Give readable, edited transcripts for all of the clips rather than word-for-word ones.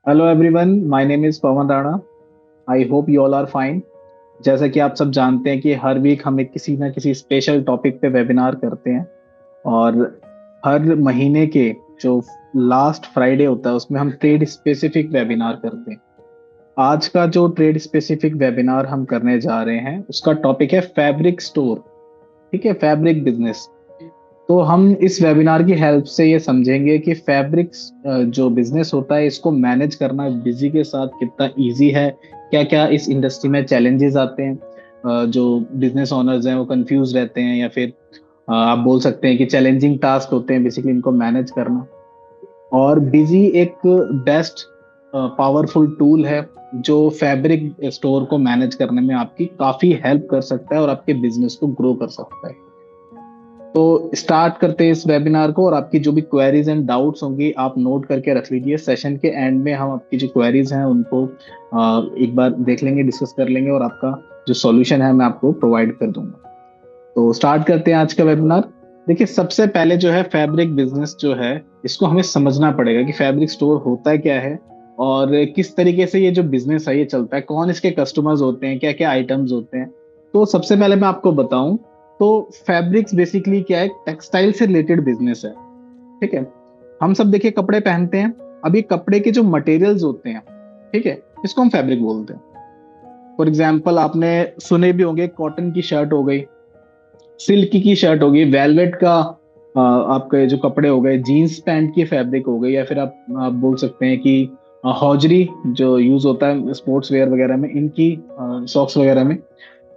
Hello everyone, my name is Pavan Rana. I hope you all are fine. जैसा कि आप सब जानते हैं कि हर वीक हम एक किसी ना किसी स्पेशल टॉपिक पे वेबिनार करते हैं। और हर महीने के जो लास्ट फ्राइडे होता है उसमें हम ट्रेड स्पेसिफिक वेबिनार करते हैं। आज का जो ट्रेड स्पेसिफिक वेबिनार हम करने जा रहे हैं उसका टॉपिक है फैब्रिक स्टोर। ठीक है, फैब्रिक बिजनेस। तो हम इस वेबिनार की हेल्प से ये समझेंगे कि फैब्रिक्स जो बिजनेस होता है इसको मैनेज करना बिजी के साथ कितना इजी है। क्या क्या इस इंडस्ट्री में चैलेंजेस आते हैं, जो बिजनेस ओनर्स हैं वो कंफ्यूज रहते हैं, या फिर आप बोल सकते हैं कि चैलेंजिंग टास्क होते हैं बेसिकली इनको मैनेज करना। और बिजी एक बेस्ट पावरफुल टूल है जो फैब्रिक स्टोर को मैनेज करने में आपकी काफी हेल्प कर सकता है और आपके बिजनेस को ग्रो कर सकता है। तो स्टार्ट करते हैं इस वेबिनार को, और आपकी जो भी क्वेरीज एंड डाउट्स होंगी आप नोट करके रख लीजिए। सेशन के एंड में हम आपकी जो क्वेरीज हैं उनको एक बार देख लेंगे, डिस्कस कर लेंगे, और आपका जो सॉल्यूशन है मैं आपको प्रोवाइड कर दूंगा। तो स्टार्ट करते हैं आज का वेबिनार। देखिए, सबसे पहले जो है फैब्रिक बिजनेस जो है इसको हमें समझना पड़ेगा कि फैब्रिक स्टोर होता है क्या है, और किस तरीके से ये जो बिजनेस है ये चलता है, कौन इसके कस्टमर्स होते हैं, क्या क्या आइटम्स होते हैं। तो सबसे पहले मैं आपको बताऊं तो फैब्रिक्स बेसिकली क्या है, टेक्सटाइल से रिलेटेड बिजनेस है। ठीक है, हम सब देखिए कपड़े पहनते हैं। अब ये कपड़े के जो मटेरियल्स होते हैं, ठीक है, इसको हम फैब्रिक बोलते हैं। फॉर एग्जाम्पल आपने सुने भी होंगे, कॉटन की शर्ट हो गई, सिल्क की शर्ट होगी, वेलवेट का आपके जो कपड़े हो गए, जीन्स पैंट की फैब्रिक हो गई, या फिर आप बोल सकते हैं कि हौजरी जो यूज होता है स्पोर्ट्स वेयर वगैरह में, इनकी सॉक्स वगैरह में।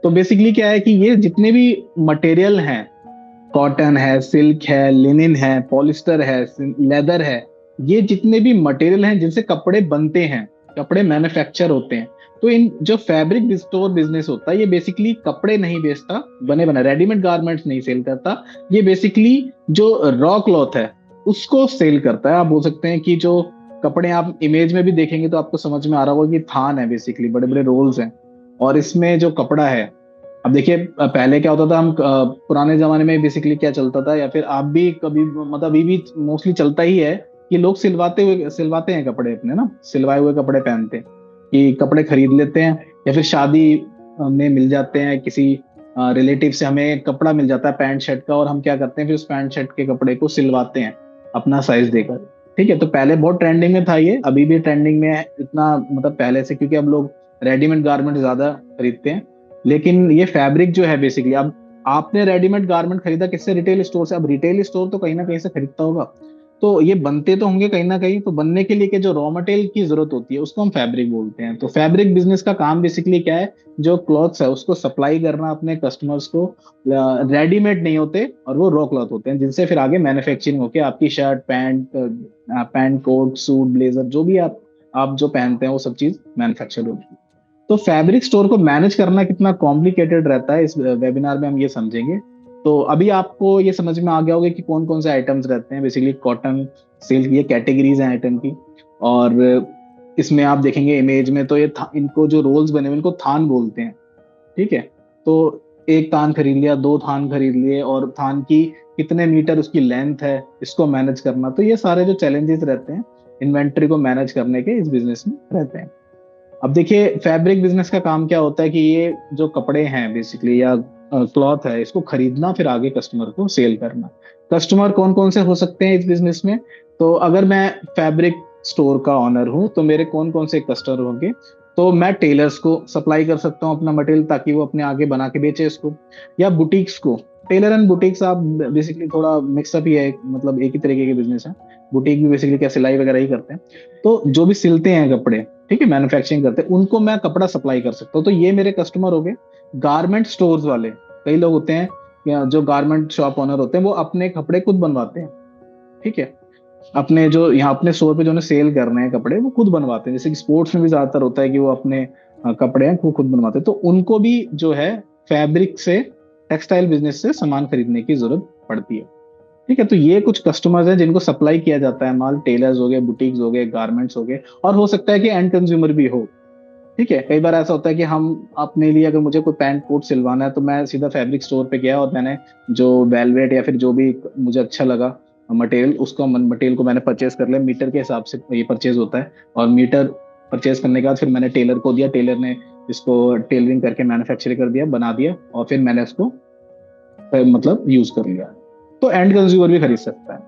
तो बेसिकली क्या है कि ये जितने भी मटेरियल हैं, कॉटन है, सिल्क है, लिनिन है, पॉलिस्टर है, लेदर है, ये जितने भी मटेरियल हैं जिनसे कपड़े बनते हैं, कपड़े मैन्युफैक्चर होते हैं। तो इन जो फैब्रिक स्टोर बिजनेस होता है ये बेसिकली कपड़े नहीं बेचता, बने बना रेडीमेड गारमेंट्स नहीं सेल करता। ये बेसिकली जो रॉ क्लॉथ है उसको सेल करता है। आप बोल सकते हैं कि जो कपड़े आप इमेज में भी देखेंगे तो आपको समझ में आ रहा होगा कि थान है, बेसिकली बड़े बड़े रोल्स हैं, और इसमें जो कपड़ा है। अब देखिए, पहले क्या होता था, हम पुराने जमाने में बेसिकली क्या चलता था, या फिर आप भी कभी मतलब अभी भी मोस्टली चलता ही है कि लोग सिलवाते हैं कपड़े अपने ना, सिलवाए हुए कपड़े पहनते हैं, कि कपड़े खरीद लेते हैं, या फिर शादी में मिल जाते हैं किसी रिलेटिव से, हमें कपड़ा मिल जाता है पैंट शर्ट का, और हम क्या करते हैं फिर उस पैंट शर्ट के कपड़े को सिलवाते हैं अपना साइज देकर। ठीक है, तो पहले बहुत ट्रेंडिंग में था ये, अभी भी ट्रेंडिंग में है इतना, मतलब पहले से, क्योंकि अब लोग रेडीमेड गारमेंट ज्यादा खरीदते हैं। लेकिन ये फैब्रिक जो है बेसिकली, अब आपने रेडीमेड गारमेंट खरीदा किससे? रिटेल स्टोर से। अब रिटेल स्टोर तो कहीं ना कहीं से खरीदता होगा, तो ये बनते तो होंगे कहीं ना कहीं। तो बनने के लिए के जो रॉ मटेरियल की जरूरत होती है उसको हम फैब्रिक बोलते हैं। तो फैब्रिक बिजनेस का काम बेसिकली क्या है, जो क्लॉथ्स है उसको सप्लाई करना अपने कस्टमर्स को। रेडीमेड नहीं होते, और वो रॉ क्लॉथ होते हैं जिनसे फिर आगे मैन्युफैक्चरिंग होके आपकी shirt, pant coat suit blazer जो भी आप जो पहनते हैं वो सब चीज मैन्युफैक्चर होती है। तो फैब्रिक स्टोर को मैनेज करना कितना कॉम्प्लिकेटेड रहता है इस वेबिनार में हम ये समझेंगे। तो अभी आपको ये समझ में आ गया होगा कि कौन कौन से आइटम्स रहते हैं। बेसिकली कॉटन, सिल्क, ये कैटेगरीज हैं आइटम की। और इसमें आप देखेंगे इमेज में तो इनको जो रोल्स बने हुए इनको थान बोलते हैं। ठीक है, तो एक थान खरीद लिया, दो थान खरीद लिए, और थान की कितने मीटर उसकी लेंथ है इसको मैनेज करना। तो ये सारे जो चैलेंजेस रहते हैं इन्वेंट्री को मैनेज करने के इस बिजनेस में रहते हैं। अब देखिए, फैब्रिक बिजनेस का काम क्या होता है कि ये जो कपड़े हैं बेसिकली, या क्लॉथ है, इसको खरीदना फिर आगे कस्टमर को सेल करना। कस्टमर कौन कौन से हो सकते हैं इस बिजनेस में? तो अगर मैं फैब्रिक स्टोर का ऑनर हूं तो मेरे कौन कौन से कस्टमर होंगे? तो मैं टेलर्स को सप्लाई कर सकता हूँ अपना मटेरियल, ताकि वो अपने आगे बना के बेचे इसको। या बुटीक्स को। टेलर एंड बुटीक्स आप बेसिकली थोड़ा मिक्सअप ही है, मतलब एक ही तरीके के बिजनेस है। बुटीक भी बेसिकली क्या, सिलाई वगैरह ही करते हैं। तो जो भी सिलते हैं कपड़े, ठीक है, मैन्युफैक्चरिंग करते हैं, उनको मैं कपड़ा सप्लाई कर सकता हूँ। तो ये मेरे कस्टमर हो गए। गारमेंट स्टोर्स वाले, कई लोग होते हैं या जो गारमेंट शॉप ओनर होते हैं वो अपने कपड़े खुद बनवाते हैं। ठीक है, अपने जो यहाँ अपने स्टोर पे जो सेल कर रहे हैं कपड़े वो खुद बनवाते हैं। जैसे कि स्पोर्ट्स में भी ज्यादातर होता है कि वो अपने कपड़े हैं वो खुद बनवाते हैं। तो उनको भी जो है फैब्रिक से, टेक्सटाइल बिजनेस से सामान खरीदने की जरूरत पड़ती है। ठीक है, तो ये कुछ कस्टमर्स हैं जिनको सप्लाई किया जाता है माल। टेलर्स हो गए, बुटीक्स हो गए, गारमेंट्स हो गए, और हो सकता है कि एंड कंज्यूमर भी हो। ठीक है, कई बार ऐसा होता है कि हम अपने लिए अगर मुझे कोई पैंट कोट सिलवाना है तो मैं सीधा फैब्रिक स्टोर पे गया और मैंने जो वेलवेट या फिर जो भी मुझे अच्छा लगा मटेरियल, उसको मटेरियल को मैंने परचेज कर लिया, मीटर के हिसाब से ये परचेज होता है। और मीटर परचेज करने के बाद फिर मैंने टेलर को दिया, टेलर ने इसको टेलरिंग करके मैन्युफैक्चर कर दिया, बना दिया, और फिर मैंने इसको मतलब यूज कर लिया। तो एंड कंज्यूमर भी खरीद सकता है।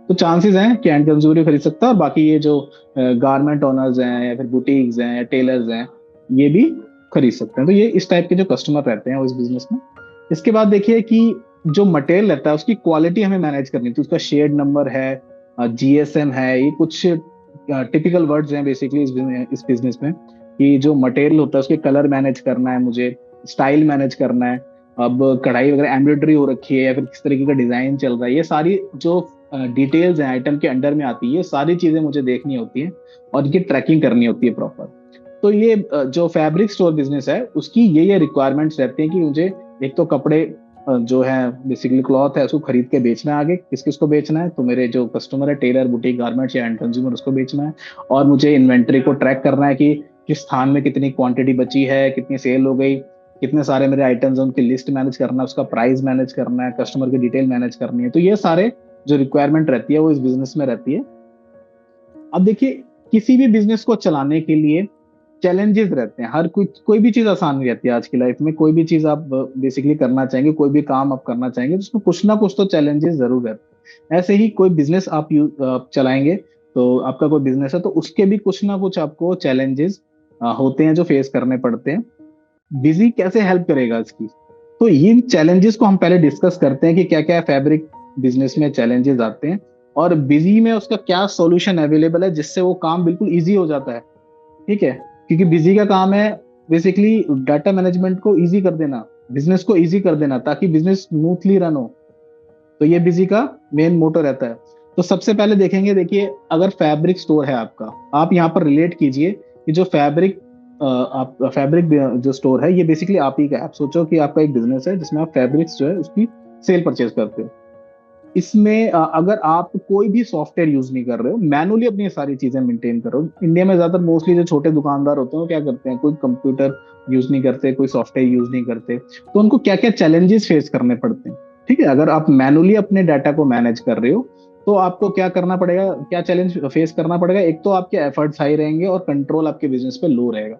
तो चांसेस हैं कि एंड कंज्यूमर भी खरीद सकता है, और बाकी ये जो गारमेंट ओनर्स हैं या फिर बुटीक्स हैं या टेलर्स हैं, ये भी खरीद सकते हैं। तो ये इस टाइप के जो कस्टमर रहते हैं वो इस बिजनेस में। इसके बाद देखिए कि जो मटेरियल रहता है उसकी क्वालिटी हमें मैनेज करनी थी। उसका शेड नंबर है, जीएसएम है, ये कुछ टिपिकल वर्ड्स हैं बेसिकली इस बिजनेस में, कि जो मटेरियल होता है उसके कलर मैनेज करना है मुझे, स्टाइल मैनेज करना है। अब कढ़ाई वगैरह एम्ब्रॉयडरी हो रखी है या फिर किस तरीके का डिजाइन चल रहा है, ये सारी जो डिटेल्स हैं आइटम के अंडर में आती है, ये सारी चीजें मुझे देखनी होती है और इनकी ट्रैकिंग करनी होती है प्रॉपर। तो ये जो फैब्रिक स्टोर बिजनेस है उसकी ये रिक्वायरमेंट्स रहती हैं कि मुझे एक तो कपड़े जो है बेसिकली क्लॉथ है उसको खरीद के बेचना है, आगे किस किस को बेचना है, तो मेरे जो कस्टमर है टेलर, बुटीक, गारमेंट्स या एंड कंज्यूमर, उसको बेचना है। और मुझे इन्वेंट्री को ट्रैक करना है कि किस स्थान में कितनी क्वांटिटी बची है, कितनी सेल हो गई, कितने सारे मेरे आइटम्स हैं, उनकी लिस्ट मैनेज करना है, उसका प्राइस मैनेज करना है, कस्टमर की डिटेल मैनेज करनी है। तो ये सारे जो रिक्वायरमेंट रहती है वो इस बिजनेस में रहती है। अब देखिए, किसी भी बिजनेस को चलाने के लिए चैलेंजेस रहते हैं। हर कोई भी चीज आसान नहीं रहती है आज की लाइफ में। कोई भी चीज आप बेसिकली करना चाहेंगे, कोई भी काम आप करना चाहेंगे, तो उसमें कुछ ना कुछ तो चैलेंजेस जरूर रहते हैं। ऐसे ही कोई बिजनेस आप चलाएंगे, तो आपका कोई बिजनेस है तो उसके भी कुछ ना कुछ आपको चैलेंजेस होते हैं जो फेस करने पड़ते हैं। बिजी कैसे हेल्प करेगा इसकी, तो इन चैलेंजेस को हम पहले डिस्कस करते हैं कि क्या क्या फैब्रिक बिजनेस में चैलेंजेस आते हैं, और बिजी में उसका क्या सॉल्यूशन अवेलेबल है जिससे वो काम बिल्कुल इजी हो जाता है। ठीक है, क्योंकि बिजी का काम है बेसिकली डाटा मैनेजमेंट को इजी कर देना, बिजनेस को इजी कर देना, ताकि बिजनेस स्मूथली रन हो। तो ये बिजी का मेन मोटो रहता है। तो सबसे पहले देखेंगे, देखिए अगर फैब्रिक स्टोर है आपका, आप यहाँ पर रिलेट कीजिए कि जो आप फैब्रिक जो स्टोर है ये बेसिकली आप ही का है। आप सोचो कि आपका एक बिजनेस है जिसमें आप फैब्रिक्स जो है उसकी सेल परचेज करते हो। इसमें अगर आप कोई भी सॉफ्टवेयर यूज नहीं कर रहे हो, मैनुअली अपनी सारी चीजें मेंटेन कर रहे हो। इंडिया में ज्यादातर मोस्टली जो छोटे दुकानदार होते हैं वो क्या करते हैं, कोई कंप्यूटर यूज नहीं करते, कोई सॉफ्टवेयर यूज नहीं करते, तो उनको क्या क्या चैलेंजेस फेस करने पड़ते हैं। ठीक है, अगर आप मैनुअली अपने डाटा को मैनेज कर रहे हो तो आपको क्या करना पड़ेगा, क्या चैलेंज फेस करना पड़ेगा। एक तो आपके एफर्ट्स हाई रहेंगे और कंट्रोल आपके बिजनेस पे लो रहेगा।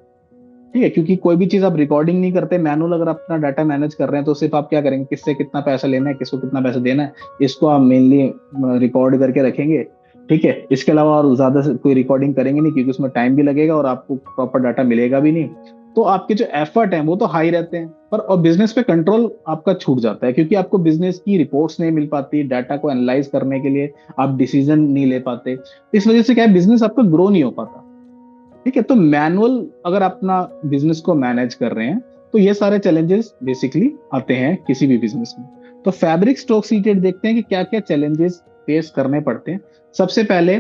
ठीक है, क्योंकि कोई भी चीज आप रिकॉर्डिंग नहीं करते, मैनुअल अगर आप अपना डाटा मैनेज कर रहे हैं तो सिर्फ आप क्या करेंगे, किससे कितना पैसा लेना है, किसको कितना पैसा देना है, इसको आप मेनली रिकॉर्ड करके रखेंगे। ठीक है, इसके अलावा और ज्यादा से कोई रिकॉर्डिंग करेंगे नहीं, क्योंकि उसमें टाइम भी लगेगा और आपको प्रॉपर डाटा मिलेगा भी नहीं। तो आपके जो एफर्ट है वो तो हाई रहते हैं, पर और बिजनेस पे कंट्रोल आपका छूट जाता है, क्योंकि आपको बिजनेस की रिपोर्ट्स नहीं मिल पाती, डाटा को एनालाइज करने के लिए आप डिसीजन नहीं ले पाते। इस वजह से क्या है, बिजनेस आपका ग्रो नहीं हो पाता। ठीक है, तो मैनुअल अगर अपना बिजनेस को मैनेज कर रहे हैं तो ये सारे चैलेंजेस बेसिकली आते हैं किसी भी बिजनेस में। तो फैब्रिक स्टॉक सीटेड देखते हैं कि क्या क्या चैलेंजेस फेस करने पड़ते हैं। सबसे पहले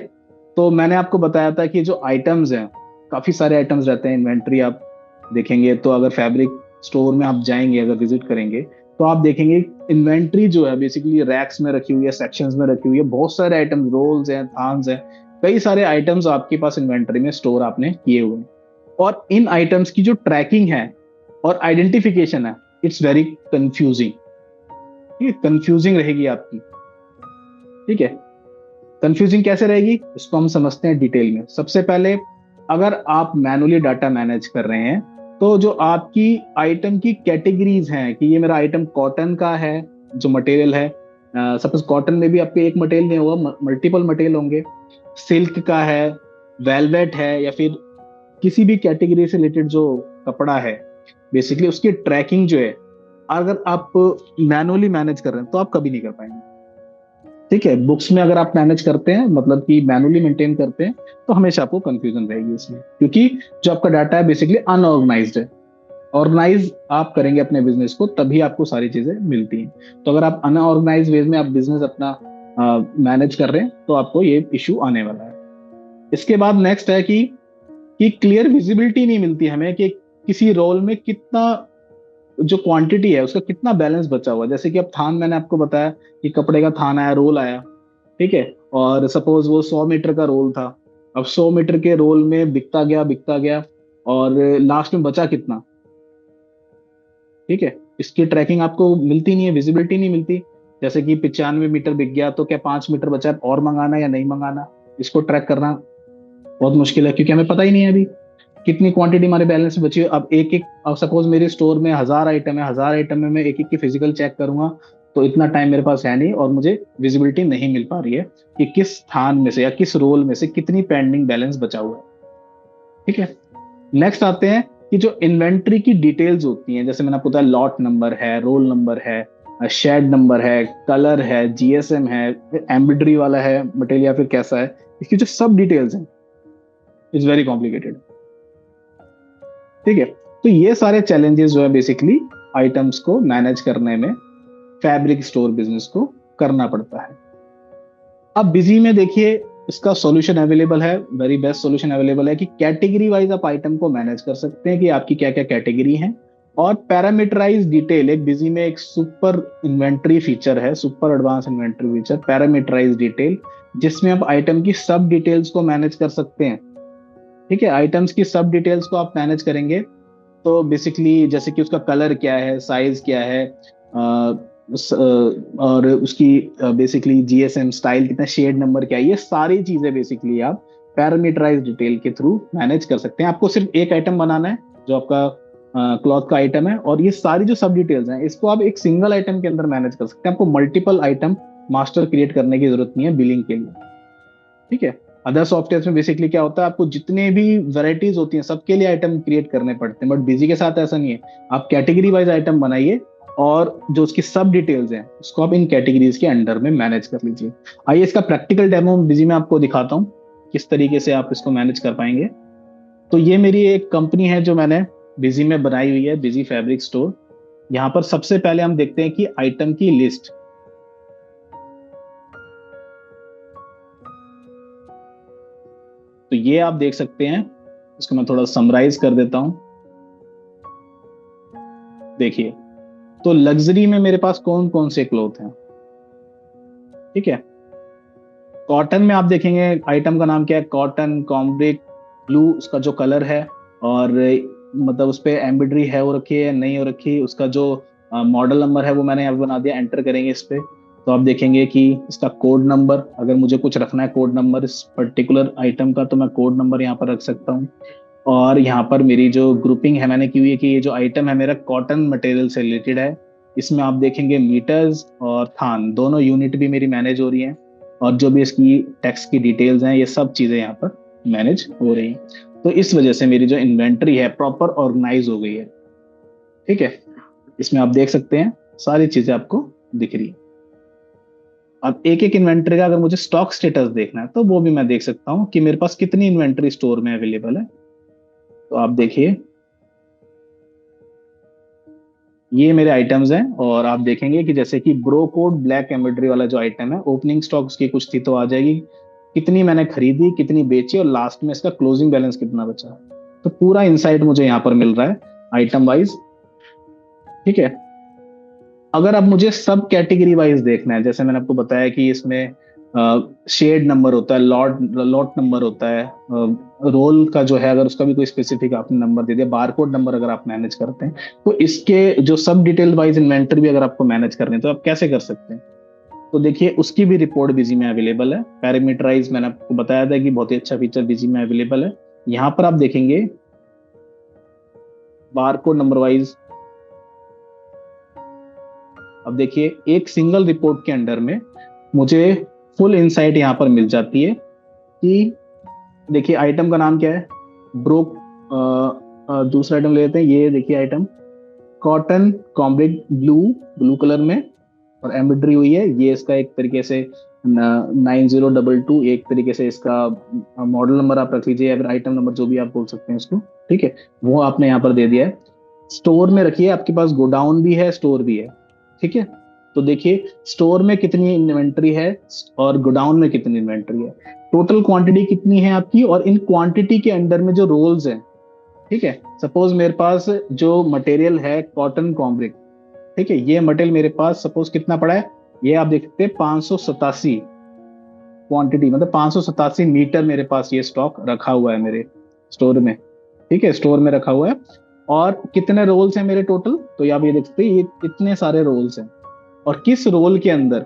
तो मैंने आपको बताया था कि जो आइटम्स हैं, काफी सारे आइटम्स रहते हैं। इन्वेंट्री आप देखेंगे तो अगर फैब्रिक स्टोर में आप जाएंगे, अगर विजिट करेंगे तो आप देखेंगे इन्वेंट्री जो है बेसिकली रैक्स में रखी हुई है, सेक्शंस में रखी हुई है, बहुत सारे आइटम्स, रोल्स हैं, थान्स हैं, कई सारे आइटम्स आपके पास इन्वेंट्री में स्टोर आपने किए हुए हैं। और इन आइटम्स की जो ट्रैकिंग है और आइडेंटिफिकेशन है, इट्स वेरी कंफ्यूजिंग। ठीक है, कंफ्यूजिंग रहेगी आपकी। ठीक है, कंफ्यूजिंग कैसे रहेगी इसको हम समझते हैं डिटेल में। सबसे पहले, अगर आप मैनुअली डाटा मैनेज कर रहे हैं तो जो आपकी आइटम की कैटेगरीज हैं कि ये मेरा आइटम कॉटन का है, जो मटेरियल है, सपोज कॉटन में भी आपके एक मटेरियल नहीं होगा, मल्टीपल मटेरियल होंगे। सिल्क का है, वेलवेट है, या फिर किसी भी कैटेगरी से रिलेटेड जो कपड़ा है, बेसिकली उसकी ट्रैकिंग जो है, अगर आप मैनुअली मैनेज कर रहे हैं तो आप कभी नहीं कर पाएंगे। ठीक है, बुक्स में अगर आप मैनेज करते हैं, मतलब कि मैनुअली मेंटेन करते हैं, तो हमेशा आपको कंफ्यूजन रहेगी इसमें, क्योंकि जो आपका डाटा है बेसिकली अनऑर्गेनाइज्ड है। ऑर्गेनाइज आप करेंगे अपने बिजनेस को तभी आपको सारी चीजें मिलती हैं। तो अगर आप अनऑर्गेनाइज वे में आप बिजनेस अपना मैनेज कर रहे हैं तो आपको ये इश्यू आने वाला है। इसके बाद नेक्स्ट है कि क्लियर विजिबिलिटी नहीं मिलती हमें कि किसी रोल में कितना, जो क्वांटिटी है उसका कितना बैलेंस बचा हुआ है। जैसे कि अब थान, मैंने आपको बताया कि कपड़े का थान आया, रोल आया। ठीक है, और सपोज वो 100 मीटर का रोल था। अब 100 मीटर के रोल में बिकता गया और लास्ट में बचा कितना। ठीक है, इसकी ट्रैकिंग आपको मिलती नहीं है, विजिबिलिटी नहीं मिलती। जैसे कि 95 मीटर बिक गया तो क्या 5 मीटर बचा है और मंगाना या नहीं मंगाना, इसको ट्रैक करना बहुत मुश्किल है, क्योंकि हमें पता ही नहीं है अभी कितनी क्वांटिटी हमारे बैलेंस में बची है। अब एक एक, अब सपोज मेरे स्टोर में 1000 आइटम है, 1000 आइटम में मैं एक एक की फिजिकल चेक करूंगा, तो इतना टाइम मेरे पास है नहीं, और मुझे विजिबिलिटी नहीं मिल पा रही है कि किस स्थान में से या किस रोल में से कितनी पेंडिंग बैलेंस बचा हुआ है। ठीक है, नेक्स्ट आते हैं कि जो इन्वेंट्री की डिटेल्स होती हैं, जैसे मैंने आपको बताया लॉट नंबर है, रोल नंबर है, शेड नंबर है, कलर है, जीएसएम है, एम्ब्रॉयडरी वाला है मटेरियल या फिर कैसा है, इसकी जो सब डिटेल्स हैं इज वेरी कॉम्प्लिकेटेड। ठीक है, तो ये सारे चैलेंजेस जो है बेसिकली आइटम्स को मैनेज करने में फैब्रिक स्टोर बिजनेस को करना पड़ता है। अब बिजी में देखिए इसका सॉल्यूशन अवेलेबल है, वेरी बेस्ट सॉल्यूशन अवेलेबल है कि कैटेगरी वाइज आप आइटम को मैनेज कर सकते हैं कि आपकी क्या क्या कैटेगरी है, और पैरामीटराइज डिटेल, एक बिजी में एक सुपर इन्वेंट्री फीचर है, super advance inventory feature parameterise detail, जिसमें आप आइटम की सब डिटेल्स को मैनेज कर सकते हैं। ठीक है, आइटम्स की सब डिटेल्स को आप मैनेज करेंगे तो बेसिकली जैसे कि उसका कलर क्या है, साइज क्या है, और उसकी बेसिकली जीएसएम स्टाइल कितना, शेड नंबर क्या है, ये सारी चीजें बेसिकली आप पैरामीटराइज डिटेल के थ्रू मैनेज कर सकते हैं। आपको सिर्फ एक आइटम बनाना है जो आपका क्लॉथ का आइटम है, और ये सारी जो सब डिटेल्स हैं इसको आप एक सिंगल आइटम के अंदर मैनेज कर सकते हैं। आपको मल्टीपल आइटम मास्टर क्रिएट करने की जरूरत नहीं है बिलिंग के लिए। ठीक है, अदर सॉफ्टवेयर में बेसिकली क्या होता है, आपको जितने भी वैरायटीज होती हैं सबके लिए आइटम क्रिएट करने पड़ते हैं, बट बिजी के साथ ऐसा नहीं है। आप कैटेगरी वाइज आइटम बनाइए और जो उसकी सब डिटेल्स हैं उसको आप इन कैटेगरीज के अंडर में मैनेज कर लीजिए। आइए इसका प्रैक्टिकल डेमो बिजी में आपको दिखाता हूँ किस तरीके से आप इसको मैनेज कर पाएंगे। तो ये मेरी एक कंपनी है जो मैंने बिजी में बनाई हुई है, बिजी फैब्रिक स्टोर। यहाँ पर सबसे पहले हम देखते हैं कि आइटम की लिस्ट। तो ये आप देख सकते हैं, इसको मैं थोड़ा समराइज कर देता हूं। देखिए, तो लग्जरी में मेरे पास कौन कौन से क्लोथ हैं। ठीक है, कॉटन में आप देखेंगे आइटम का नाम क्या है, कॉटन कॉम्ब्रिक ब्लू, उसका जो कलर है, और मतलब उस पर एम्ब्रॉयडरी है वो रखी है नहीं हो रखी, उसका जो मॉडल नंबर है वो मैंने यहाँ पे बना दिया, एंटर करेंगे इस पे तो आप देखेंगे कि इसका कोड नंबर, अगर मुझे कुछ रखना है कोड नंबर इस पर्टिकुलर आइटम का तो मैं कोड नंबर यहाँ पर रख सकता हूँ। और यहाँ पर मेरी जो ग्रुपिंग है मैंने की हुई है कि ये जो आइटम है मेरा कॉटन मटेरियल से रिलेटेड है। इसमें आप देखेंगे मीटर्स और थान दोनों यूनिट भी मेरी मैनेज हो रही हैं, और जो भी इसकी टेक्स्ट की डिटेल्स हैं ये सब चीजें यहाँ पर मैनेज हो रही हैं। तो इस वजह से मेरी जो इन्वेंट्री है प्रॉपर ऑर्गेनाइज हो गई है। ठीक है, इसमें आप देख सकते हैं सारी चीजें आपको दिख रही है। अब एक एक इन्वेंट्री का अगर मुझे स्टॉक स्टेटस देखना है तो वो भी मैं देख सकता हूँ कि मेरे पास कितनी इन्वेंट्री स्टोर में अवेलेबल है। तो आप देखिए ये मेरे आइटम्स हैं, और आप देखेंगे कि जैसे कि ब्रो कोड ब्लैक एम्ब्रॉयडरी वाला जो आइटम है, ओपनिंग स्टॉक उसकी कुछ थी तो आ जाएगी, कितनी मैंने खरीदी कितनी बेची और लास्ट में इसका क्लोजिंग बैलेंस कितना बचा। तो पूरा इंसाइट मुझे यहाँ पर मिल रहा है आइटम वाइज। ठीक है, अगर अब मुझे सब कैटेगरी वाइज देखना है, जैसे मैंने आपको बताया कि इसमें शेड नंबर होता है, लॉट नंबर होता है, रोल का जो है अगर उसका भी कोई स्पेसिफिक आपने नंबर दे दिया, बारकोड नंबर अगर आप मैनेज करते हैं, तो इसके जो सब डिटेल वाइज इन्वेंटरी भी अगर आपको मैनेज करनी है तो आप कैसे कर सकते हैं। तो देखिए उसकी भी रिपोर्ट बिजी में अवेलेबल है। पैरामीटराइज मैंने आपको बताया था कि बहुत ही अच्छा फीचर बिजी में अवेलेबल है। यहाँ पर आप देखेंगे बारकोड नंबर वाइज, अब देखिए एक सिंगल रिपोर्ट के अंडर में मुझे फुल इंसाइट यहाँ पर मिल जाती है कि देखिए आइटम का नाम क्या है, ब्रो, दूसरा आइटम ले लेते हैं, ये देखिए item cotton cambric blue, blue colour में और एम्ब्रॉयडरी हुई है, ये इसका एक तरीके से 9022, एक तरीके से इसका मॉडल नंबर आप रख लीजिए या फिर आइटम नंबर जो भी आप बोल सकते हैं इसको। ठीक है, वो आपने यहाँ पर दे दिया है। स्टोर में रखिए, आपके पास गोडाउन भी है स्टोर भी है। ठीक है, तो देखिए स्टोर में कितनी इन्वेंट्री है और गोडाउन में कितनी इन्वेंट्री है, टोटल क्वांटिटी कितनी है आपकी, और इन क्वांटिटी के अंडर में जो रोल्स हैं। ठीक है, सपोज मेरे पास जो मटेरियल है कॉटन कॉम्ब्रिक, ठीक है, ये मटेरियल मेरे पास सपोज कितना पड़ा है, ये आप देख सकते हैं 587 क्वांटिटी, मतलब 587 मीटर मेरे पास ये स्टॉक रखा हुआ है मेरे स्टोर में। ठीक है, स्टोर में रखा हुआ है। और कितने रोल्स हैं मेरे टोटल, तो आप ये देख सकते हैं ये इतने सारे रोल्स हैं। और किस रोल के अंदर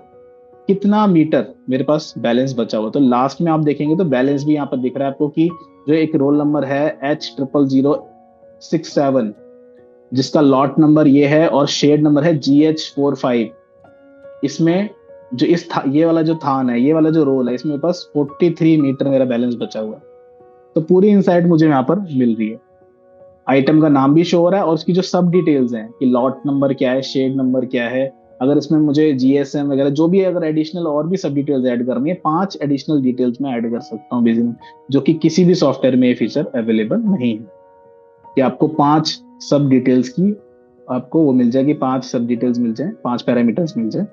कितना मीटर मेरे पास बैलेंस बचा हुआ। तो लास्ट में आप देखेंगे तो बैलेंस भी यहाँ पर दिख रहा है आपको कि जो एक रोल नंबर है H0006 जिसका लॉट नंबर ये है और शेड नंबर है GH45, इसमें जो ये वाला जो थान है, ये वाला जो रोल है, इसमें मेरे पास 43 मीटर मेरा बैलेंस बचा हुआ है। तो पूरी इनसाइट मुझे यहाँ पर मिल रही है। आइटम का नाम भी शो हो रहा है और उसकी जो सब डिटेल्स हैं कि लॉट नंबर क्या है, शेड नंबर क्या है, अगर इसमें मुझे GSM वगैरह जो भी अगर एडिशनल और भी सब डिटेल्स ऐड करनी है, 5 एडिशनल डिटेल्स में ऐड कर सकता हूँ बिजी में, जो कि किसी भी सॉफ्टवेयर में ये फीचर अवेलेबल नहीं है कि आपको 5 सब डिटेल्स की आपको वो मिल जाएगी, 5 सब डिटेल्स मिल जाए, 5 पैरामीटर्स मिल जाए।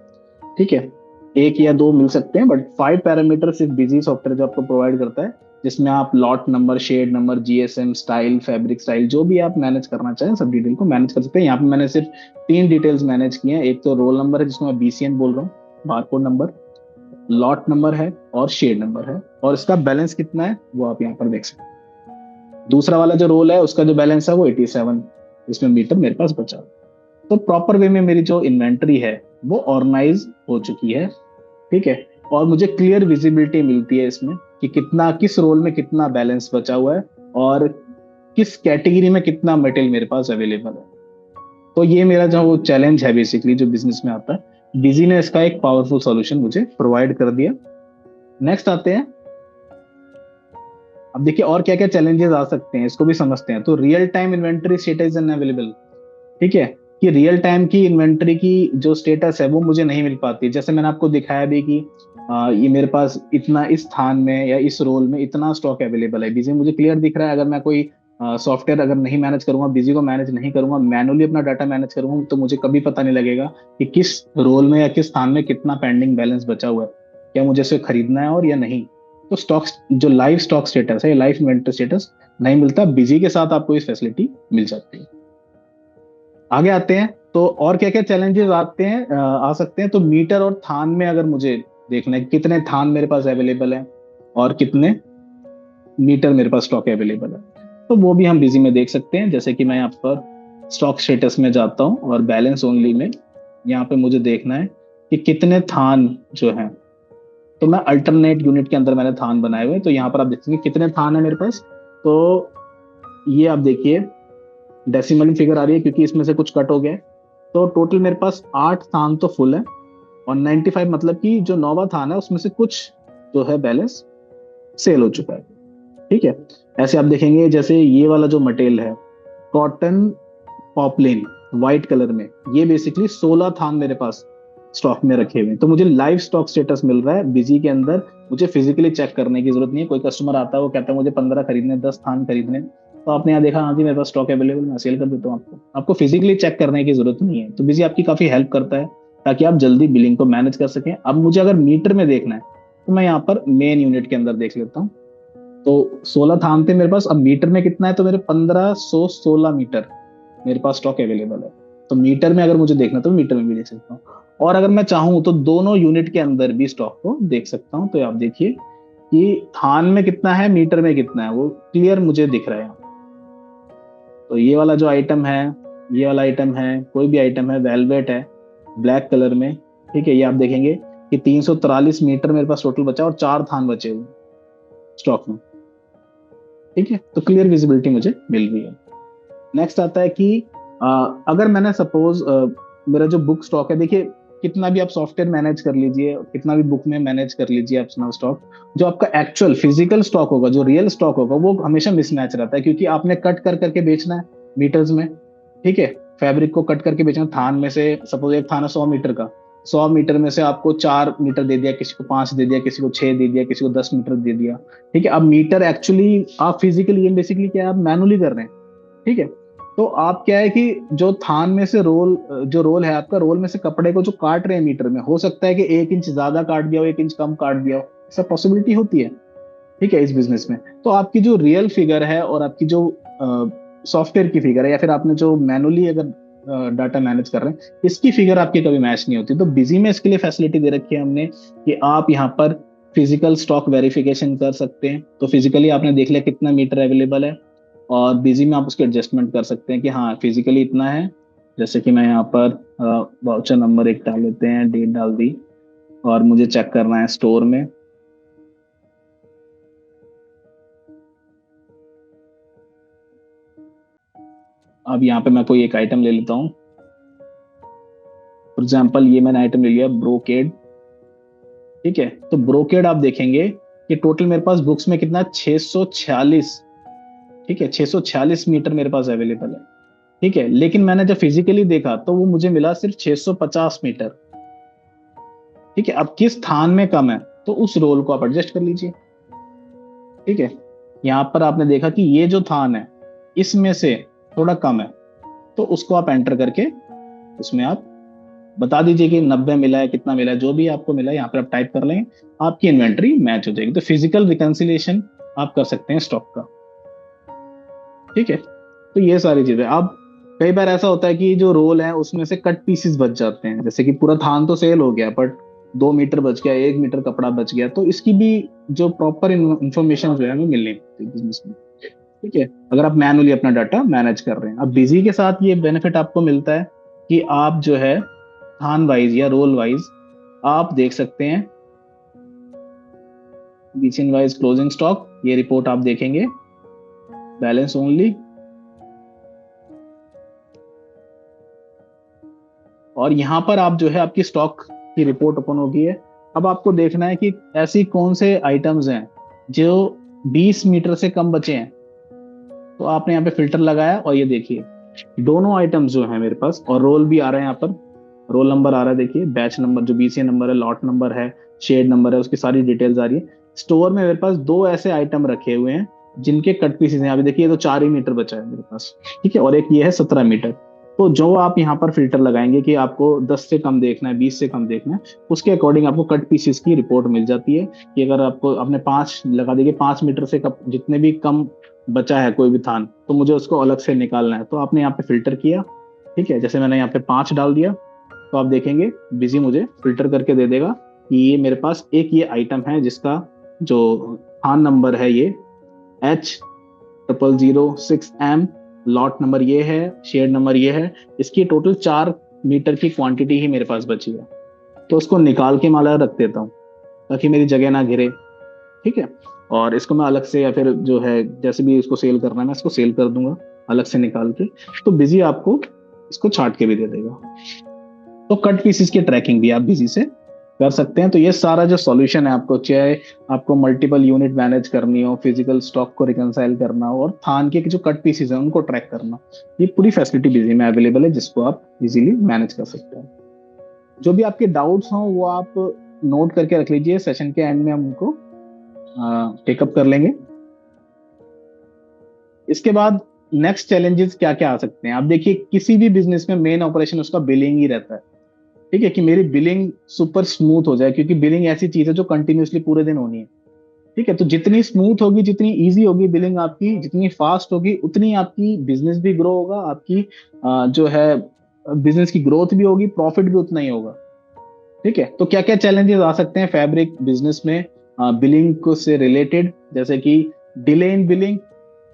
ठीक है, 1 या 2 मिल सकते हैं बट 5 पैरामीटर सिर्फ बिजी सॉफ्टवेयर जो आपको प्रोवाइड करता है, जिसमें आप lot number, shade number, GSM, style, fabric style, जो भी आप मैनेज करना चाहें सब डिटेल को मैनेज कर सकते हैं। यहाँ पे मैंने सिर्फ 3 डिटेल्स मैनेज किए हैं। एक तो रोल नंबर है जिसको मैं BCN बोल रहा हूँ, बारकोड नंबर, लॉट नंबर है और शेड नंबर है, और इसका बैलेंस कितना है वो आप यहाँ पर देख सकते हैं। दूसरा वाला जो रोल है उसका जो बैलेंस है वो 87 इसमें मीटर मेरे पास बचा। तो प्रॉपर वे में मेरी जो इन्वेंटरी है वो ऑर्गेनाइज हो चुकी है। ठीक है, और मुझे क्लियर विजिबिलिटी मिलती है इसमें कि कितना, किस रोल में कितना बैलेंस बचा हुआ है और किस कैटेगरी में कितना मटेरियल मेरे पास अवेलेबल है। तो ये मेरा जो वो चैलेंज है बेसिकली जो बिजनेस में आता है, बिजी ने इसका एक पावरफुल सॉल्यूशन मुझे प्रोवाइड कर दिया। नेक्स्ट आते हैं, अब देखिए और क्या क्या चैलेंजेस आ सकते हैं, इसको भी समझते हैं। तो real time inventory status unavailable. ठीक है, कि रियल टाइम की इन्वेंटरी की जो स्टेटस है वो मुझे नहीं मिल पाती। जैसे मैंने आपको दिखाया भी कि ये मेरे पास इतना इस स्थान में या इस रोल में इतना स्टॉक अवेलेबल है, बिजी मुझे क्लियर दिख रहा है। अगर मैं कोई सॉफ्टवेयर अगर नहीं मैनेज करूंगा, बिजी को मैनेज नहीं करूंगा, मैनुअली अपना डाटा मैनेज करूंगा, तो मुझे कभी पता नहीं लगेगा कि किस रोल में या किस स्थान में कितना पेंडिंग बैलेंस बचा हुआ है, क्या मुझे इसे खरीदना है और या नहीं। तो स्टॉक जो लाइव स्टॉक स्टेटस है, लाइव इन्वेंटरी स्टेटस नहीं मिलता, बिजी के साथ आपको इस फैसिलिटी मिल जाती है। आगे आते हैं तो और क्या क्या चैलेंजेस आते हैं, आ सकते हैं। तो मीटर और थान में अगर मुझे देखना है कितने थान मेरे पास अवेलेबल है और कितने मीटर मेरे पास स्टॉक अवेलेबल है, तो वो भी हम बिजी में देख सकते हैं। जैसे कि मैं यहाँ पर स्टॉक स्टेटस में जाता हूँ और बैलेंस ओनली में यहाँ पे मुझे देखना है कि कितने थान जो है, तो मैं अल्टरनेट यूनिट के अंदर मैंने थान बनाए हुए, तो यहाँ पर आप देखेंगे कितने थान है मेरे पास। तो ये आप देखिए डेसिमल फिगर आ रही है क्योंकि इसमें से कुछ कट हो गया है। तो टोटल मेरे पास 8 थान तो फुल है और 95 मतलब कि जो 9वां थान है उसमें से कुछ जो है बैलेंस सेल हो चुका है। ठीक है, ऐसे आप देखेंगे जैसे ये वाला जो मटेरियल है कॉटन पॉपलिन व्हाइट कलर में, ये बेसिकली 16 थान मेरे पास स्टॉक में रखे हुए। तो मुझे लाइव स्टॉक स्टेटस मिल रहा है बिजी के अंदर, मुझे फिजिकली चेक करने की जरूरत नहीं है। कोई कस्टमर आता है वो कहता है मुझे 15 खरीदने, 10 थान खरीदने, तो आपने यहाँ देखा हाँ जी मेरे पास स्टॉक अवेलेबल, मैं सेल कर देता हूँ। आपको फिजिकली चेक करने की जरूरत नहीं है। तो बिजी आपकी काफी हेल्प करता है ताकि आप जल्दी बिलिंग को मैनेज कर सकें। अब मुझे अगर मीटर में देखना है तो मैं यहाँ पर मेन यूनिट के अंदर देख लेता हूँ। तो 16 थान थे मेरे पास, अब मीटर में कितना है, तो मेरे 1516 मीटर मेरे पास स्टॉक अवेलेबल है। तो मीटर में अगर मुझे देखना तो मीटर में भी देख सकता हूँ, और अगर मैं चाहूँ तो दोनों यूनिट के अंदर भी स्टॉक को देख सकता हूँ। तो आप देखिए कि थान में कितना है, मीटर में कितना है, वो क्लियर मुझे दिख रहा है। तो ये वाला जो आइटम है, ये वाला आइटम है, कोई भी आइटम है, वेलवेट है ब्लैक कलर में। ठीक है, ये आप देखेंगे कि 343 मीटर मेरे पास टोटल बचा और 4 थान बचे हुए स्टॉक में। ठीक है, तो क्लियर विजिबिलिटी मुझे मिल रही है। नेक्स्ट आता है कि अगर मैंने सपोज मेरा जो बुक स्टॉक है, देखिए कितना भी आप सॉफ्टवेयर मैनेज कर लीजिए, कितना भी बुक में मैनेज कर लीजिए अपना स्टॉक, जो आपका एक्चुअल फिजिकल स्टॉक होगा, जो रियल स्टॉक होगा, वो हमेशा मिसमैच रहता है क्योंकि आपने कट कर करके बेचना है मीटर्स में। ठीक है, फैब्रिक को कट करके बेचना, थान में से सपोज एक थान है 100 मीटर का, 100 मीटर में से आपको 4 मीटर दे दिया, किसी को 5 दे दिया, किसी को 6 दे दिया, किसी को 10 मीटर दे दिया। ठीक है, अब मीटर एक्चुअली आप फिजिकली, ये बेसिकली क्या आप मैनुअली कर रहे हैं। ठीक है, तो आप क्या है कि जो थान में से रोल, जो रोल है आपका, रोल में से कपड़े को जो काट रहे हैं मीटर में, हो सकता है कि 1 इंच ज्यादा काट दिया हो, 1 इंच कम काट दिया हो, ऐसा पॉसिबिलिटी होती है। ठीक है, इस बिजनेस में तो आपकी जो रियल फिगर है और आपकी जो सॉफ्टवेयर की फिगर है या फिर आपने जो मैनुअली अगर डाटा मैनेज कर रहे हैं, इसकी फिगर आपकी कभी मैच नहीं होती। तो बिजी में इसके लिए फैसिलिटी दे रखी है हमने कि आप यहाँ पर फिजिकल स्टॉक वेरिफिकेशन कर सकते हैं। तो फिजिकली आपने देख लिया कितना मीटर अवेलेबल है और बिजी में आप उसके एडजस्टमेंट कर सकते हैं कि हाँ फिजिकली इतना है जैसे कि मैं यहाँ पर वाउचर नंबर एक डाल लेते हैं, डेट डाल दी, और मुझे चेक करना है स्टोर में। अब यहाँ पे मैं कोई एक आइटम ले लेता हूँ। फॉर एग्जाम्पल ये मैंने आइटम ले लिया ब्रोकेड। ठीक है, तो ब्रोकेड आप देखेंगे कि टोटल मेरे पास बुक्स में कितना 646। ठीक है, 646 मीटर मेरे पास अवेलेबल है। ठीक है, लेकिन मैंने जब फिजिकली देखा तो वो मुझे मिला सिर्फ 650 मीटर। ठीक है, अब किस स्थान में कम है तो उस रोल को आप एडजस्ट कर लीजिए। ठीक है, यहाँ पर आपने देखा कि ये जो स्थान है इसमें से थोड़ा कम है, तो उसको आप एंटर करके उसमें आप बता दीजिए कि 90 मिला है, कितना मिला है, जो भी आपको मिला है यहाँ पर आप टाइप कर लेंगे, आपकी इन्वेंट्री मैच हो जाएगी। तो फिजिकल रिकंसिलिएशन आप कर सकते हैं स्टॉक का। ठीक है, तो ये सारी चीजें। अब कई बार ऐसा होता है कि जो रोल है उसमें से कट पीसेस बच जाते हैं, जैसे कि पूरा थान तो सेल हो गया बट 2 मीटर बच गया, 1 मीटर कपड़ा बच गया, तो इसकी भी जो प्रॉपर इंफॉर्मेशन जो है वो मिलनी चाहिए बिजनेस में। ठीक है, अगर आप मैनुअली अपना डाटा मैनेज कर रहे हैं। अब बिजी के साथ ये बेनिफिट आपको मिलता है कि आप जो है थान वाइज या रोल वाइज आप देख सकते हैं। बीसीएन वाइज क्लोजिंग स्टॉक, ये रिपोर्ट आप देखेंगे, बैलेंस ओनली, और यहाँ पर आप जो है आपकी स्टॉक की रिपोर्ट ओपन होगी है। अब आपको देखना है कि ऐसी कौन से आइटम्स हैं जो 20 मीटर से कम बचे हैं। तो आपने यहाँ पे फिल्टर लगाया और ये देखिए दोनों आइटम्स जो है मेरे पास, और रोल भी आ रहा है यहाँ पर, रोल नंबर आ रहा है, देखिए बैच नंबर जो बीसीए नंबर है, लॉट नंबर है, शेड नंबर है, उसकी सारी डिटेल्स आ रही है। स्टोर में मेरे पास दो ऐसे आइटम रखे हुए हैं जिनके कट पीसेस हैं। यहाँ पे देखिए, ये तो 4 ही मीटर बचा है मेरे पास। ठीक है, और एक ये है 17 मीटर। तो जो आप यहाँ पर फिल्टर लगाएंगे कि आपको 10 से कम देखना है, 20 से कम देखना है, उसके अकॉर्डिंग आपको कट पीसेस की रिपोर्ट मिल जाती है कि अगर आपको आपने 5 लगा देंगे, 5 मीटर से कम जितने भी कम बचा है कोई भी थान, तो मुझे उसको अलग से निकालना है। तो आपने यहाँ पे फिल्टर किया। ठीक है, जैसे मैंने यहाँ पे 5 डाल दिया, तो आप देखेंगे बिजी मुझे फिल्टर करके दे देगा कि ये मेरे पास एक ये आइटम है जिसका जो थान नंबर है ये H0006M, लॉट नंबर ये है, शेयर नंबर ये है, इसकी टोटल 4 मीटर की क्वांटिटी ही मेरे पास बची है। तो उसको निकाल के माला रख देता हूँ ताकि मेरी जगह ना घिरे। ठीक है, और इसको मैं अलग से या फिर जो है जैसे भी इसको सेल करना है मैं इसको सेल कर दूंगा अलग से निकाल के। तो बिजी आपको इसको छाट के भी दे देगा। तो कट पीसेस की ट्रैकिंग भी आप बिजी से कर सकते हैं। तो ये सारा जो सॉल्यूशन है, आपको चाहे आपको मल्टीपल यूनिट मैनेज करनी हो, फिजिकल स्टॉक को रिकंसाइल करना हो, और थान के जो कट पीसेस हैं उनको ट्रैक करना, ये पूरी फैसिलिटी बिजी में अवेलेबल है जिसको आप इजीली मैनेज कर सकते हैं। जो भी आपके डाउट्स हों वो आप नोट करके रख लीजिए, सेशन के एंड में हम उनको टेकअप कर लेंगे। इसके बाद नेक्स्ट चैलेंजेस क्या क्या आ सकते हैं। आप देखिए किसी भी बिजनेस में मेन ऑपरेशन उसका बिलिंग ही रहता है। ठीक है, कि मेरी बिलिंग सुपर स्मूथ हो जाए, क्योंकि बिलिंग ऐसी चीज है जो कंटिन्यूअसली पूरे दिन होनी है। ठीक है, तो जितनी स्मूथ होगी, जितनी इजी होगी बिलिंग आपकी, जितनी फास्ट होगी, उतनी आपकी बिजनेस भी ग्रो होगा, आपकी जो है बिजनेस की ग्रोथ भी होगी, प्रॉफिट भी उतना ही होगा। ठीक है, तो क्या क्या चैलेंजेस आ सकते हैं फैब्रिक बिजनेस में बिलिंग को से रिलेटेड, जैसे कि delay in billing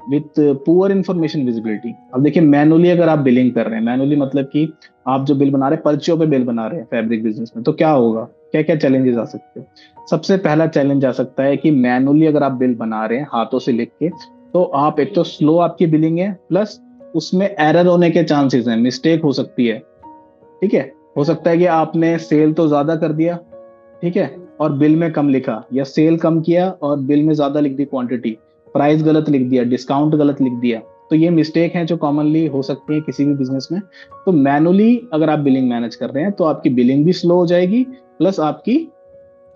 with poor information visibility. अब देखिए मैनुअली अगर आप बिलिंग कर रहे हैं, मैनुअली मतलब कि आप जो बिल बना रहे हैं पर्चियों पे बिल बना रहे हैं फैब्रिक बिजनेस में, तो क्या होगा, क्या क्या चैलेंजेस आ सकते हैं। सबसे पहला चैलेंज आ सकता है कि मैनुअली अगर आप बिल बना रहे हैं हाथों से लिख के, तो आप एक तो स्लो आपकी बिलिंग है, प्लस उसमें एरर होने के चांसेस हैं, मिस्टेक हो सकती है। ठीक है, हो सकता है कि आपने सेल तो ज्यादा कर दिया, ठीक है, और बिल में कम लिखा, या सेल कम किया और बिल में ज्यादा लिख दी क्वांटिटी, प्राइस गलत लिख दिया, डिस्काउंट गलत लिख दिया। तो ये मिस्टेक है जो कॉमनली हो सकती है किसी भी बिजनेस में। तो मैनुअली अगर आप बिलिंग मैनेज कर रहे हैं तो आपकी बिलिंग भी स्लो हो जाएगी, प्लस आपकी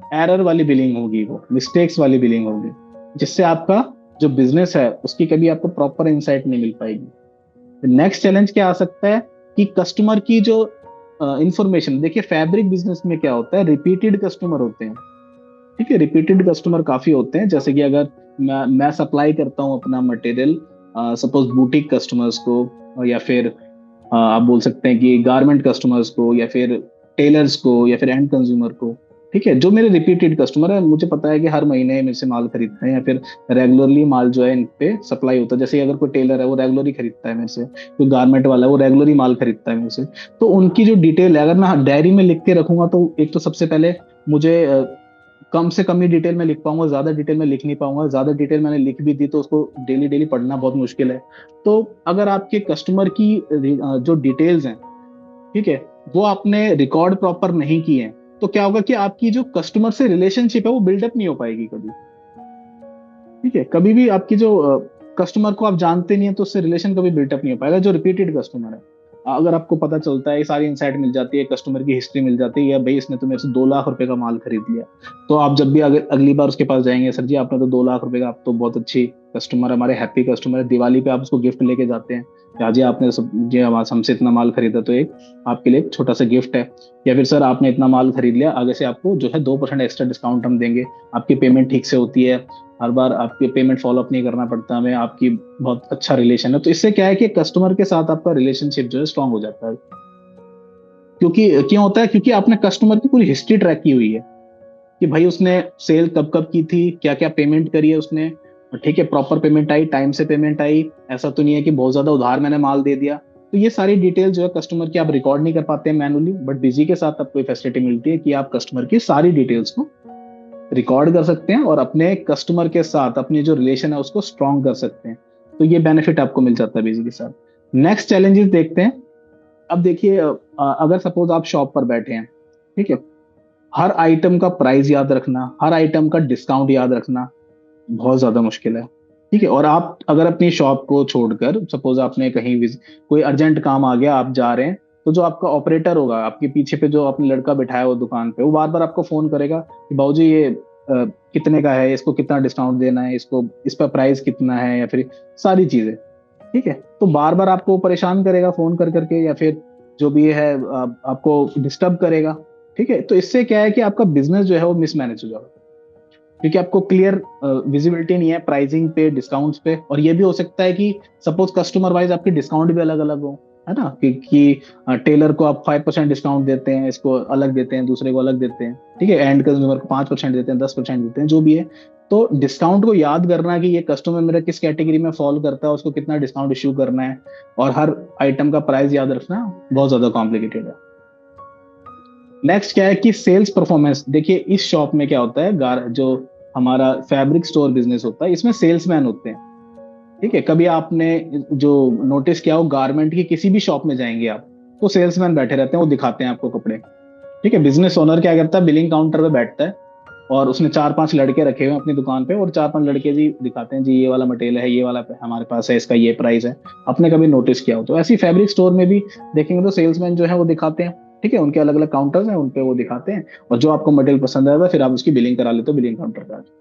एरर वाली बिलिंग होगी, वो मिस्टेक्स वाली बिलिंग होगी, जिससे आपका जो बिजनेस है उसकी कभी आपको प्रॉपर इंसाइट नहीं मिल पाएगी। नेक्स्ट चैलेंज क्या आ सकता है कि कस्टमर की जो इंफॉर्मेशन, देखिए फैब्रिक बिजनेस में क्या होता है, रिपीटेड कस्टमर होते हैं। ठीक है, रिपीटेड कस्टमर काफी होते हैं। जैसे कि अगर मैं सप्लाई करता हूँ अपना मटेरियल सपोज बुटीक कस्टमर्स को, या फिर आप बोल सकते हैं कि गारमेंट कस्टमर्स को, या फिर टेलर्स को, या फिर एंड कंज्यूमर को, ठीक है, जो मेरे रिपीटेड कस्टमर है, मुझे पता है कि हर महीने मेरे से माल खरीदते हैं या फिर रेगुलरली माल जो है इन पे सप्लाई होता है। जैसे अगर कोई टेलर है वो रेगुलरली खरीदता है मेरे से, कोई गारमेंट वाला है वो रेगुलरली माल खरीदता है मेरे से, तो उनकी जो डिटेल है अगर मैं डायरी में लिख के रखूंगा तो एक तो सबसे पहले मुझे कम से कम ही डिटेल में लिख पाऊंगा, ज्यादा डिटेल में लिख नहीं पाऊंगा। ज्यादा डिटेल मैंने लिख भी दी तो उसको डेली डेली पढ़ना बहुत मुश्किल है। तो अगर आपके कस्टमर की जो डिटेल्स हैं, ठीक है, वो आपने रिकॉर्ड प्रॉपर नहीं किए हैं, तो क्या होगा कि आपकी जो कस्टमर से रिलेशनशिप है वो बिल्डअप नहीं हो पाएगी कभी। ठीक है, कभी भी आपकी जो कस्टमर को आप जानते नहीं है तो उससे रिलेशन कभी बिल्डअप नहीं हो पाएगा। जो रिपीटेड कस्टमर है, अगर आपको पता चलता है, ये सारी इंसाइट मिल जाती है, कस्टमर की हिस्ट्री मिल जाती है, या भाई इसने तो मेरे से 2 लाख रुपए का माल खरीद लिया, तो आप जब भी अगली बार उसके पास जाएंगे, सर जी आपने तो 2 लाख रुपए का, आप तो बहुत अच्छी कस्टमर, हमारे हैप्पी कस्टमर है, दिवाली पे आप उसको गिफ्ट लेके जाते हैं, या जी आपने सब ये हमसे इतना माल खरीदा तो एक आपके लिए एक छोटा सा गिफ्ट है, या फिर सर आपने इतना माल खरीद लिया, आगे से आपको जो है 2% एक्स्ट्रा डिस्काउंट हम देंगे, आपकी पेमेंट ठीक से होती है, हर बार आपकी पेमेंट फॉलो अप नहीं करना पड़ता हमें, आपकी बहुत अच्छा रिलेशन है। तो इससे क्या है कि कस्टमर के साथ आपका रिलेशनशिप जो है स्ट्रांग हो जाता है। क्योंकि क्यों होता है, क्योंकि आपने कस्टमर की पूरी हिस्ट्री ट्रैक की हुई है कि भाई उसने सेल कब कब की थी, क्या क्या पेमेंट करी है उसने, और ठीक है प्रॉपर पेमेंट आई, टाइम से पेमेंट आई, ऐसा तो नहीं है कि बहुत ज्यादा उधार मैंने माल दे दिया। तो ये सारी डिटेल जो है कस्टमर की आप रिकॉर्ड नहीं कर पाते हैं मैनुअली, बट बिजी के साथ आपको फैसिलिटी मिलती है कि आप कस्टमर की सारी डिटेल्स को रिकॉर्ड कर सकते हैं और अपने कस्टमर के साथ अपनी जो रिलेशन है उसको स्ट्रॉन्ग कर सकते हैं। तो ये बेनिफिट आपको मिल जाता है बिजी के साथ। नेक्स्ट चैलेंजेस देखते हैं। अब देखिए, अगर सपोज आप शॉप पर बैठे हैं, ठीक है, हर आइटम का प्राइस याद रखना, हर आइटम का डिस्काउंट याद रखना बहुत ज्यादा मुश्किल है। ठीक है, और आप अगर अपनी शॉप को छोड़कर सपोज आपने कहीं कोई अर्जेंट काम आ गया, आप जा रहे हैं, तो जो आपका ऑपरेटर होगा आपके पीछे पे, जो आपने लड़का बिठाया हो दुकान पे, वो बार बार आपको फोन करेगा कि बाबूजी ये कितने का है, इसको कितना डिस्काउंट देना है, इसको इस पर प्राइस कितना है, या फिर सारी चीजें। ठीक है, तो बार बार आपको परेशान करेगा फोन कर करके, या फिर जो भी है आपको डिस्टर्ब करेगा। ठीक है, तो इससे क्या है कि आपका बिजनेस जो है वो मिसमैनेज हो जाएगा, क्योंकि आपको क्लियर विजिबिलिटी नहीं है प्राइसिंग पे, डिस्काउंट्स पे। और ये भी हो सकता है कि सपोज कस्टमर वाइज आपके डिस्काउंट भी अलग अलग हो, है ना, कि टेलर को आप 5% डिस्काउंट देते हैं, इसको अलग देते हैं, दूसरे को अलग देते हैं, ठीक है, एंड कंज्यूमर को 5% देते हैं, 10% देते हैं, जो भी है। तो डिस्काउंट को याद करना कि ये कस्टमर मेरा किस कैटेगरी में फॉलो करता है, उसको कितना डिस्काउंट इश्यू करना है, और हर आइटम का प्राइस याद रखना बहुत ज्यादा कॉम्प्लिकेटेड है। नेक्स्ट क्या है कि सेल्स परफॉर्मेंस। देखिए इस शॉप में क्या होता है, जो हमारा फैब्रिक स्टोर बिजनेस होता है, इसमें सेल्समैन होते हैं। ठीक है, कभी आपने जो नोटिस किया हो, गारमेंट की किसी भी शॉप में जाएंगे आप, तो सेल्समैन बैठे रहते हैं, वो दिखाते हैं आपको कपड़े। ठीक है, बिजनेस ओनर क्या करता है, बिलिंग काउंटर पे बैठता है और उसने 4-5 लड़के रखे हुए हैं अपनी दुकान पे, और 4-5 लड़के जी दिखाते हैं, जी ये वाला मटेरियल है, ये वाला हमारे पास है, इसका ये प्राइस है। आपने कभी नोटिस किया हो तो ऐसी फैब्रिक स्टोर में भी देखेंगे तो सेल्समैन जो है वो दिखाते हैं। ठीक है, उनके अलग अलग काउंटर्स हैं, उनपे वो दिखाते हैं, और जो आपको मटेरियल पसंद आएगा फिर आप उसकी बिलिंग करा लेते हो बिलिंग काउंटर पे।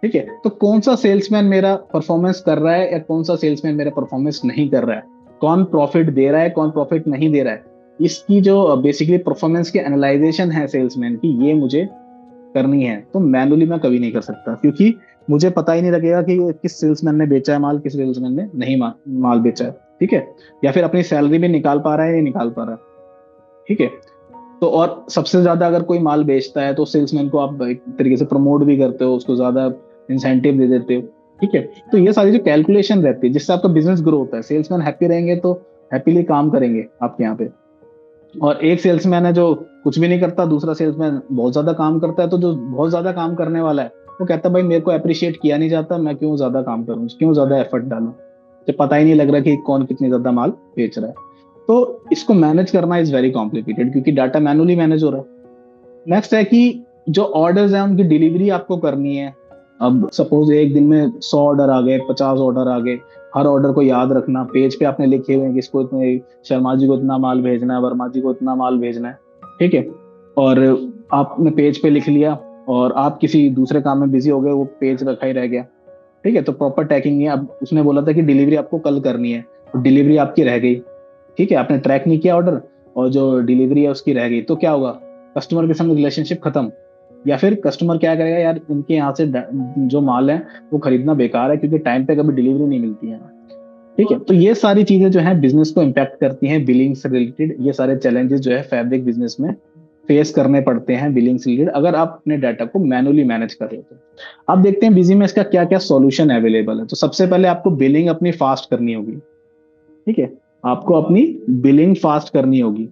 ठीक है, तो कौन सा सेल्समैन मेरा परफॉर्मेंस कर रहा है या कौन सा सेल्समैन मेरा परफॉर्मेंस नहीं कर रहा है, कौन प्रॉफिट दे रहा है कौन प्रॉफिट नहीं दे रहा है, इसकी जो बेसिकली परफॉर्मेंस की एनालाइजेशन है सेल्समैन की, ये मुझे करनी है। तो मैनुअली मैं कभी नहीं कर सकता, क्योंकि मुझे पता ही नहीं लगेगा कि किस सेल्समैन ने बेचा है माल, किस सेल्समैन ने नहीं माल बेचा है। ठीक है, या फिर अपनी सैलरी भी निकाल पा रहा है या नहीं निकाल पा रहा है। ठीक है, तो और सबसे ज्यादा अगर कोई माल बेचता है तो सेल्समैन को आप एक तरीके से प्रमोट भी करते हो, उसको ज्यादा इंसेंटिव दे देते हो। ठीक है, तो ये सारी जो कैलकुलेशन रहती है जिससे आपका बिजनेस ग्रो होता है। सेल्समैन हैप्पी रहेंगे तो हैप्पीली काम करेंगे आपके यहाँ पे। और एक सेल्समैन है जो कुछ भी नहीं करता, दूसरा सेल्समैन बहुत ज्यादा काम करता है, तो जो बहुत ज्यादा काम करने वाला है वो कहता है भाई मेरे को अप्रिशिएट किया नहीं जाता, मैं क्यों ज्यादा काम करूँ, क्यों ज्यादा एफर्ट डालूं, मुझे पता ही नहीं लग रहा कि कौन कितनी ज्यादा माल बेच रहा है। तो इसको मैनेज करना इज वेरी कॉम्प्लिकेटेड, क्योंकि डाटा मैनुअली मैनेज हो रहा है। नेक्स्ट है कि जो ऑर्डर्स हैं उनकी डिलीवरी आपको करनी है। अब सपोज एक दिन में 100 ऑर्डर आ गए, 50 ऑर्डर आ गए, हर ऑर्डर को याद रखना, पेज पे आपने लिखे हुए हैं कि इसको इतने, शर्मा जी को इतना माल भेजना है, वर्मा जी को इतना माल भेजना है। ठीक है, और आपने पेज पे लिख लिया और आप किसी दूसरे काम में बिजी हो गए, वो पेज रखा ही रह गया। ठीक है, तो प्रॉपर टैगिंग नहीं है। अब उसने बोला था कि डिलीवरी आपको कल करनी है, तो डिलीवरी आपकी रह गई। ठीक है, आपने ट्रैक नहीं किया ऑर्डर, और जो डिलीवरी है उसकी रह गई, तो क्या होगा, कस्टमर के संग रिलेशनशिप खत्म। या फिर कस्टमर क्या करेगा, यार उनके यहाँ से जो माल है वो खरीदना बेकार है, क्योंकि टाइम पे कभी डिलीवरी नहीं मिलती है। ठीक है, तो ये सारी चीजें जो है बिजनेस को इम्पैक्ट करती हैं, बिलिंग से रिलेटेड ये सारे चैलेंजेस जो है फैब्रिक बिजनेस में फेस करने पड़ते हैं बिलिंग से रिलेटेड, अगर आप अपने डाटा को मैनुअली मैनेज कर रहे हो तो। अब देखते हैं बिजी में इसका क्या क्या सॉल्यूशन अवेलेबल है। तो सबसे पहले आपको बिलिंग अपनी फास्ट करनी होगी। ठीक है, आपको अपनी बिलिंग फास्ट करनी होगी।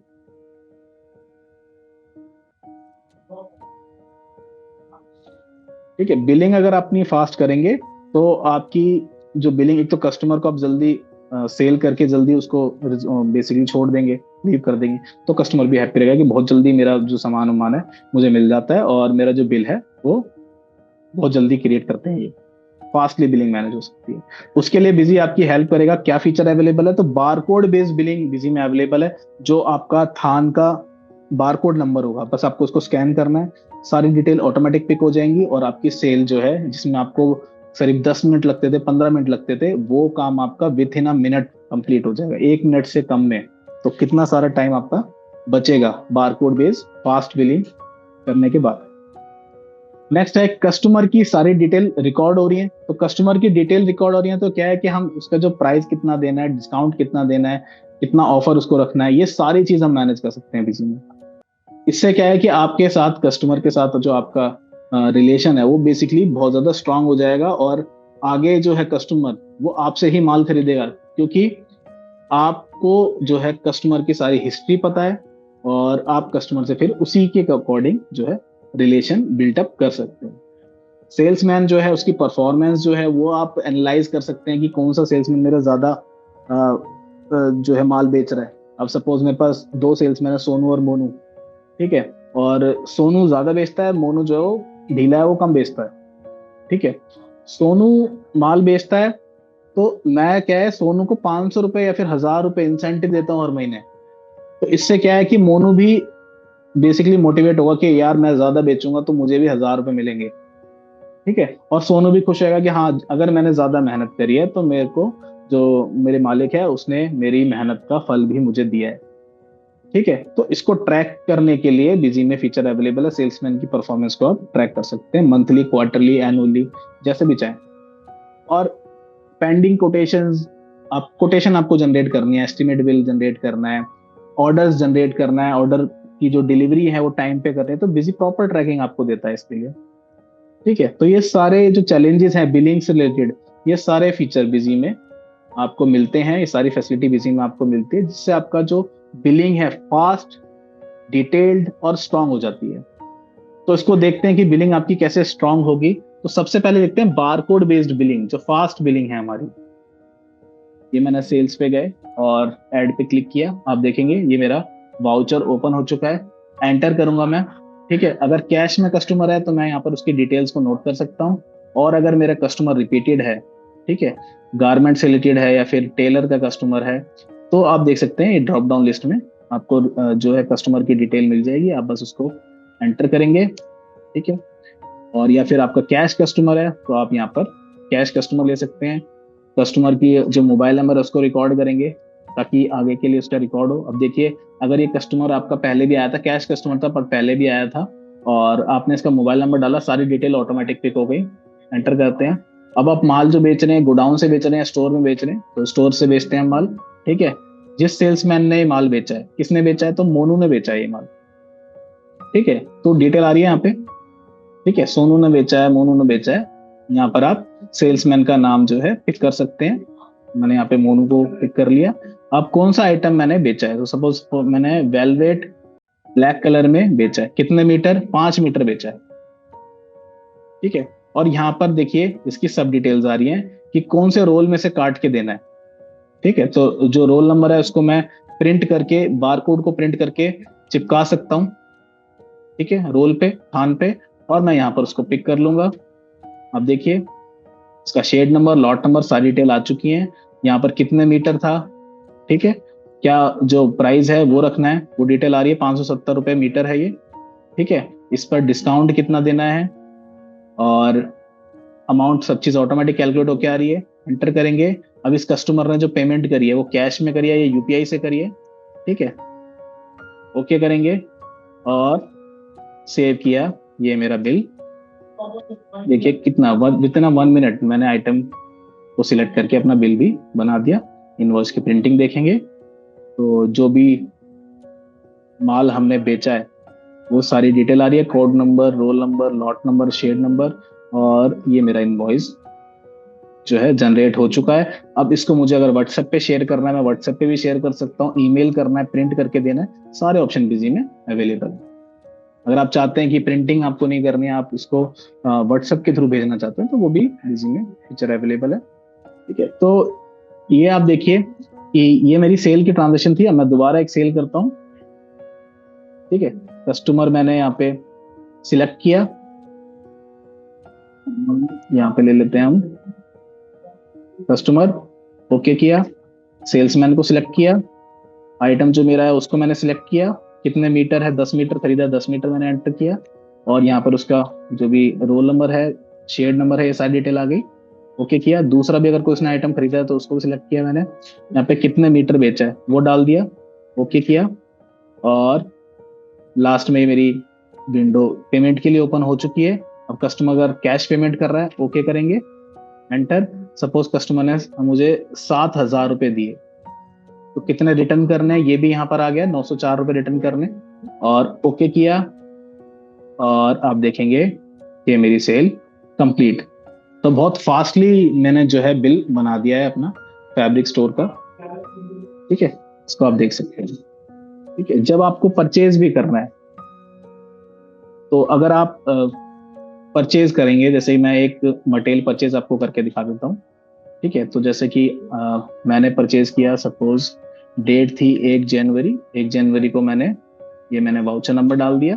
ठीक है, बिलिंग अगर अपनी फास्ट करेंगे तो आपकी जो बिलिंग, एक तो कस्टमर को आप जल्दी सेल करके जल्दी उसको बेसिकली छोड़ देंगे, लीव कर देंगे, तो कस्टमर भी हैप्पी रहेगा कि बहुत जल्दी मेरा जो सामान उमान है मुझे मिल जाता है और मेरा जो बिल है वो बहुत जल्दी क्रिएट करते हैं, ये फास्टली बिलिंग मैनेज हो सकती है। उसके लिए बिजी आपकी हेल्प करेगा। क्या फीचर अवेलेबल है, तो बारकोड बेस्ड बिलिंग बिजी में अवेलेबल है। जो आपका थान का बारकोड नंबर होगा, बस आपको उसको स्कैन करना है, सारी डिटेल ऑटोमेटिक पिक हो जाएंगी और आपकी सेल जो है, जिसमें आपको करीब 10 मिनट लगते थे, 15 मिनट लगते थे, वो काम आपका with in a minute complete हो जाएगा, 1 मिनट से कम में। तो कितना सारा टाइम आपका बचेगा बारकोड बेस्ड फास्ट बिलिंग करने के बाद। नेक्स्ट है, कस्टमर की सारी डिटेल रिकॉर्ड हो रही है। तो कस्टमर की डिटेल रिकॉर्ड हो रही है तो क्या है कि हम उसका जो प्राइस कितना देना है, डिस्काउंट कितना देना है, कितना ऑफर उसको रखना है, ये सारी चीज हम मैनेज कर सकते हैं बिजी में। इससे क्या है कि आपके साथ, कस्टमर के साथ जो आपका रिलेशन है वो बेसिकली बहुत ज्यादा स्ट्रांग हो जाएगा और आगे जो है कस्टमर वो आपसे ही माल खरीदेगा, क्योंकि आपको जो है कस्टमर की सारी हिस्ट्री पता है और आप कस्टमर से फिर उसी के अकॉर्डिंग जो है रिलेशन बिल्टअप कर सकते हैं। सेल्समैन जो है उसकी परफॉर्मेंस जो है वो आप एनालाइज कर सकते हैं कि कौन सा सेल्समैन मेरा ज्यादा जो है माल बेच रहा है। अब सपोज मेरे पास दो सेल्समैन है, सोनू और मोनू। ठीक है, और सोनू ज्यादा बेचता है, मोनू जो है वो ढीला है, वो कम बेचता है। ठीक है, सोनू माल बेचता है तो मैं क्या है, सोनू को 500 रुपए या फिर 1000 रुपए इंसेंटिव देता हूँ हर महीने। तो इससे क्या है कि मोनू भी बेसिकली मोटिवेट होगा कि यार मैं ज्यादा बेचूंगा तो मुझे भी 1000 रुपए मिलेंगे। ठीक है, और सोनू भी खुश रहेगा कि हाँ, अगर मैंने ज्यादा मेहनत करी है तो मेरे को, जो मेरे मालिक है उसने मेरी मेहनत का फल भी मुझे दिया है। ठीक है, तो इसको ट्रैक करने के लिए बिजी में फीचर अवेलेबल है। सेल्समैन की परफॉर्मेंस को आप ट्रैक कर सकते हैं मंथली, क्वार्टरली, एनुअली, जैसे भी चाहें। और पेंडिंग कोटेशंस, आप कोटेशन आपको जनरेट करनी है, एस्टिमेट बिल जनरेट करना है, ऑर्डर्स जनरेट करना है, ऑर्डर की जो डिलीवरी है वो टाइम पे कर रहे हैं, तो बिजी प्रॉपर ट्रैकिंग आपको देता है इसके लिए। ठीक है, तो ये सारे जो चैलेंजेस हैं बिलिंग से रिलेटेड, ये सारे फीचर बिजी में आपको मिलते हैं, ये सारी फैसिलिटी बिजी में आपको मिलती है, जिससे आपका जो बिलिंग है फास्ट, डिटेल्ड और स्ट्रांग हो जाती है। तो इसको देखते हैं कि बिलिंग आपकी कैसे स्ट्रांग होगी। तो सबसे पहले देखते हैं बारकोड बेस्ड बिलिंग, जो फास्ट बिलिंग है हमारी। ये मैंने सेल्स पे गए और ऐड पे क्लिक किया, आप देखेंगे ये मेरा वाउचर ओपन हो चुका है। एंटर करूंगा मैं। ठीक है, अगर कैश में कस्टमर है तो मैं यहाँ पर उसकी डिटेल्स को नोट कर सकता हूँ। और अगर मेरा कस्टमर रिपीटेड है, ठीक है, गारमेंट से रिलेटेड है या फिर टेलर का कस्टमर है, तो आप देख सकते हैं ये ड्रॉप डाउन लिस्ट में आपको जो है कस्टमर की डिटेल मिल जाएगी, आप बस उसको एंटर करेंगे। ठीक है, और या फिर आपका कैश कस्टमर है तो आप यहाँ पर कैश कस्टमर ले सकते हैं। कस्टमर की जो मोबाइल नंबर है उसको रिकॉर्ड करेंगे ताकि आगे के लिए उसका रिकॉर्ड हो। अब देखिए, अगर ये कस्टमर आपका पहले भी आया था, कैश कस्टमर था पर पहले भी आया था, और आपने इसका मोबाइल नंबर डाला, सारी डिटेल ऑटोमेटिक पिक हो गई। एंटर करते हैं। अब आप माल जो बेच रहे हैं, गोडाउन से बेच रहे हैं, स्टोर में बेच रहे हैं, तो स्टोर से बेचते हैं माल। ठीक है, जिस सेल्समैन ने माल बेचा है, किसने बेचा है, तो मोनू ने बेचा है ये माल। ठीक है, तो डिटेल आ रही है यहाँ पे। ठीक है, सोनू ने बेचा है, मोनू ने बेचा है। यहाँ पर आप सेल्समैन का नाम जो है पिक कर सकते हैं। मैंने यहाँ पे मोनू को पिक कर लिया। अब कौन सा आइटम मैंने बेचा है, तो सपोज मैंने वेलवेट ब्लैक कलर में बेचा है, कितने मीटर, 5 मीटर बेचा है। ठीक है, और यहाँ पर देखिए इसकी सब डिटेल्स आ रही हैं कि कौन से रोल में से काट के देना है। ठीक है, तो जो रोल नंबर है उसको मैं प्रिंट करके, बारकोड को प्रिंट करके चिपका सकता हूँ। ठीक है, रोल पे, थान पे, और मैं यहाँ पर उसको पिक कर लूंगा। अब देखिए इसका शेड नंबर, लॉट नंबर, सारी डिटेल आ चुकी है। यहाँ पर कितने मीटर था, ठीक है, क्या जो प्राइस है वो रखना है, वो डिटेल आ रही है, 570 रुपए मीटर है ये। ठीक है, इस पर डिस्काउंट कितना देना है और अमाउंट, सब चीज ऑटोमेटिक कैलकुलेट होकर आ रही है। एंटर करेंगे। अब इस कस्टमर ने जो पेमेंट करी है वो कैश में करी है या यूपीआई से करी है। ठीक है, ओके करेंगे और सेव किया। ये मेरा बिल, देखिए कितना विद इन 1 मिनट मैंने आइटम को सिलेक्ट करके अपना बिल भी बना दिया। इनवॉइस की प्रिंटिंग देखेंगे तो जो भी माल हमने बेचा है वो सारी डिटेल आ रही है, code number, roll number, lot number, shade number, और ये मेरा इनवॉइस जो है जनरेट हो चुका है। अब इसको मुझे अगर व्हाट्सएप पे शेयर करना है, मैं व्हाट्सएप पे भी शेयर कर सकता हूँ, ईमेल करना है, प्रिंट करके देना है, सारे ऑप्शन बिजी में अवेलेबल है। अगर आप चाहते हैं कि प्रिंटिंग आपको नहीं करनी है, आप इसको व्हाट्सएप के थ्रू भेजना चाहते हैं, तो वो भी बिजी में फीचर अवेलेबल है। ठीक है, तो ये आप देखिए कि ये मेरी सेल की ट्रांजेक्शन थी। अब मैं दोबारा एक सेल करता हूँ। ठीक है, कस्टमर मैंने यहाँ पे सिलेक्ट किया, यहाँ पे ले लेते हैं हम कस्टमर, ओके किया, सेल्समैन को सिलेक्ट किया, आइटम जो मेरा है उसको मैंने सिलेक्ट किया, कितने मीटर है, 10 मीटर खरीदा, 10 मीटर मैंने एंटर किया, और यहाँ पर उसका जो भी रोल नंबर है, शेड नंबर है, ये सारी डिटेल आ गई, ओके किया। दूसरा भी अगर कोई उसने आइटम खरीदा है तो उसको भी सिलेक्ट किया मैंने, यहाँ पे कितने मीटर बेचा है वो डाल दिया, ओके किया, और लास्ट में मेरी विंडो पेमेंट के लिए ओपन हो चुकी है। अब कस्टमर अगर कैश पेमेंट कर रहा है, ओके करेंगे, एंटर। सपोज कस्टमर ने मुझे 7,000 रुपए दिए, तो कितने रिटर्न करने हैं ये भी यहाँ पर आ गया, 904 रुपए रिटर्न करने, और ओके किया, और आप देखेंगे कि मेरी सेल कंप्लीट। तो बहुत फास्टली मैंने जो है बिल बना दिया है अपना फैब्रिक स्टोर का। ठीक है, इसको आप देख सकते हैं। ठीक है, जब आपको परचेज भी करना है, तो अगर आप परचेज करेंगे, जैसे मैं एक मटेरियल परचेज आपको करके दिखा देता हूँ। ठीक है, तो जैसे कि मैंने परचेज किया, सपोज डेट थी 1 जनवरी, 1 जनवरी को मैंने वाउचर नंबर डाल दिया।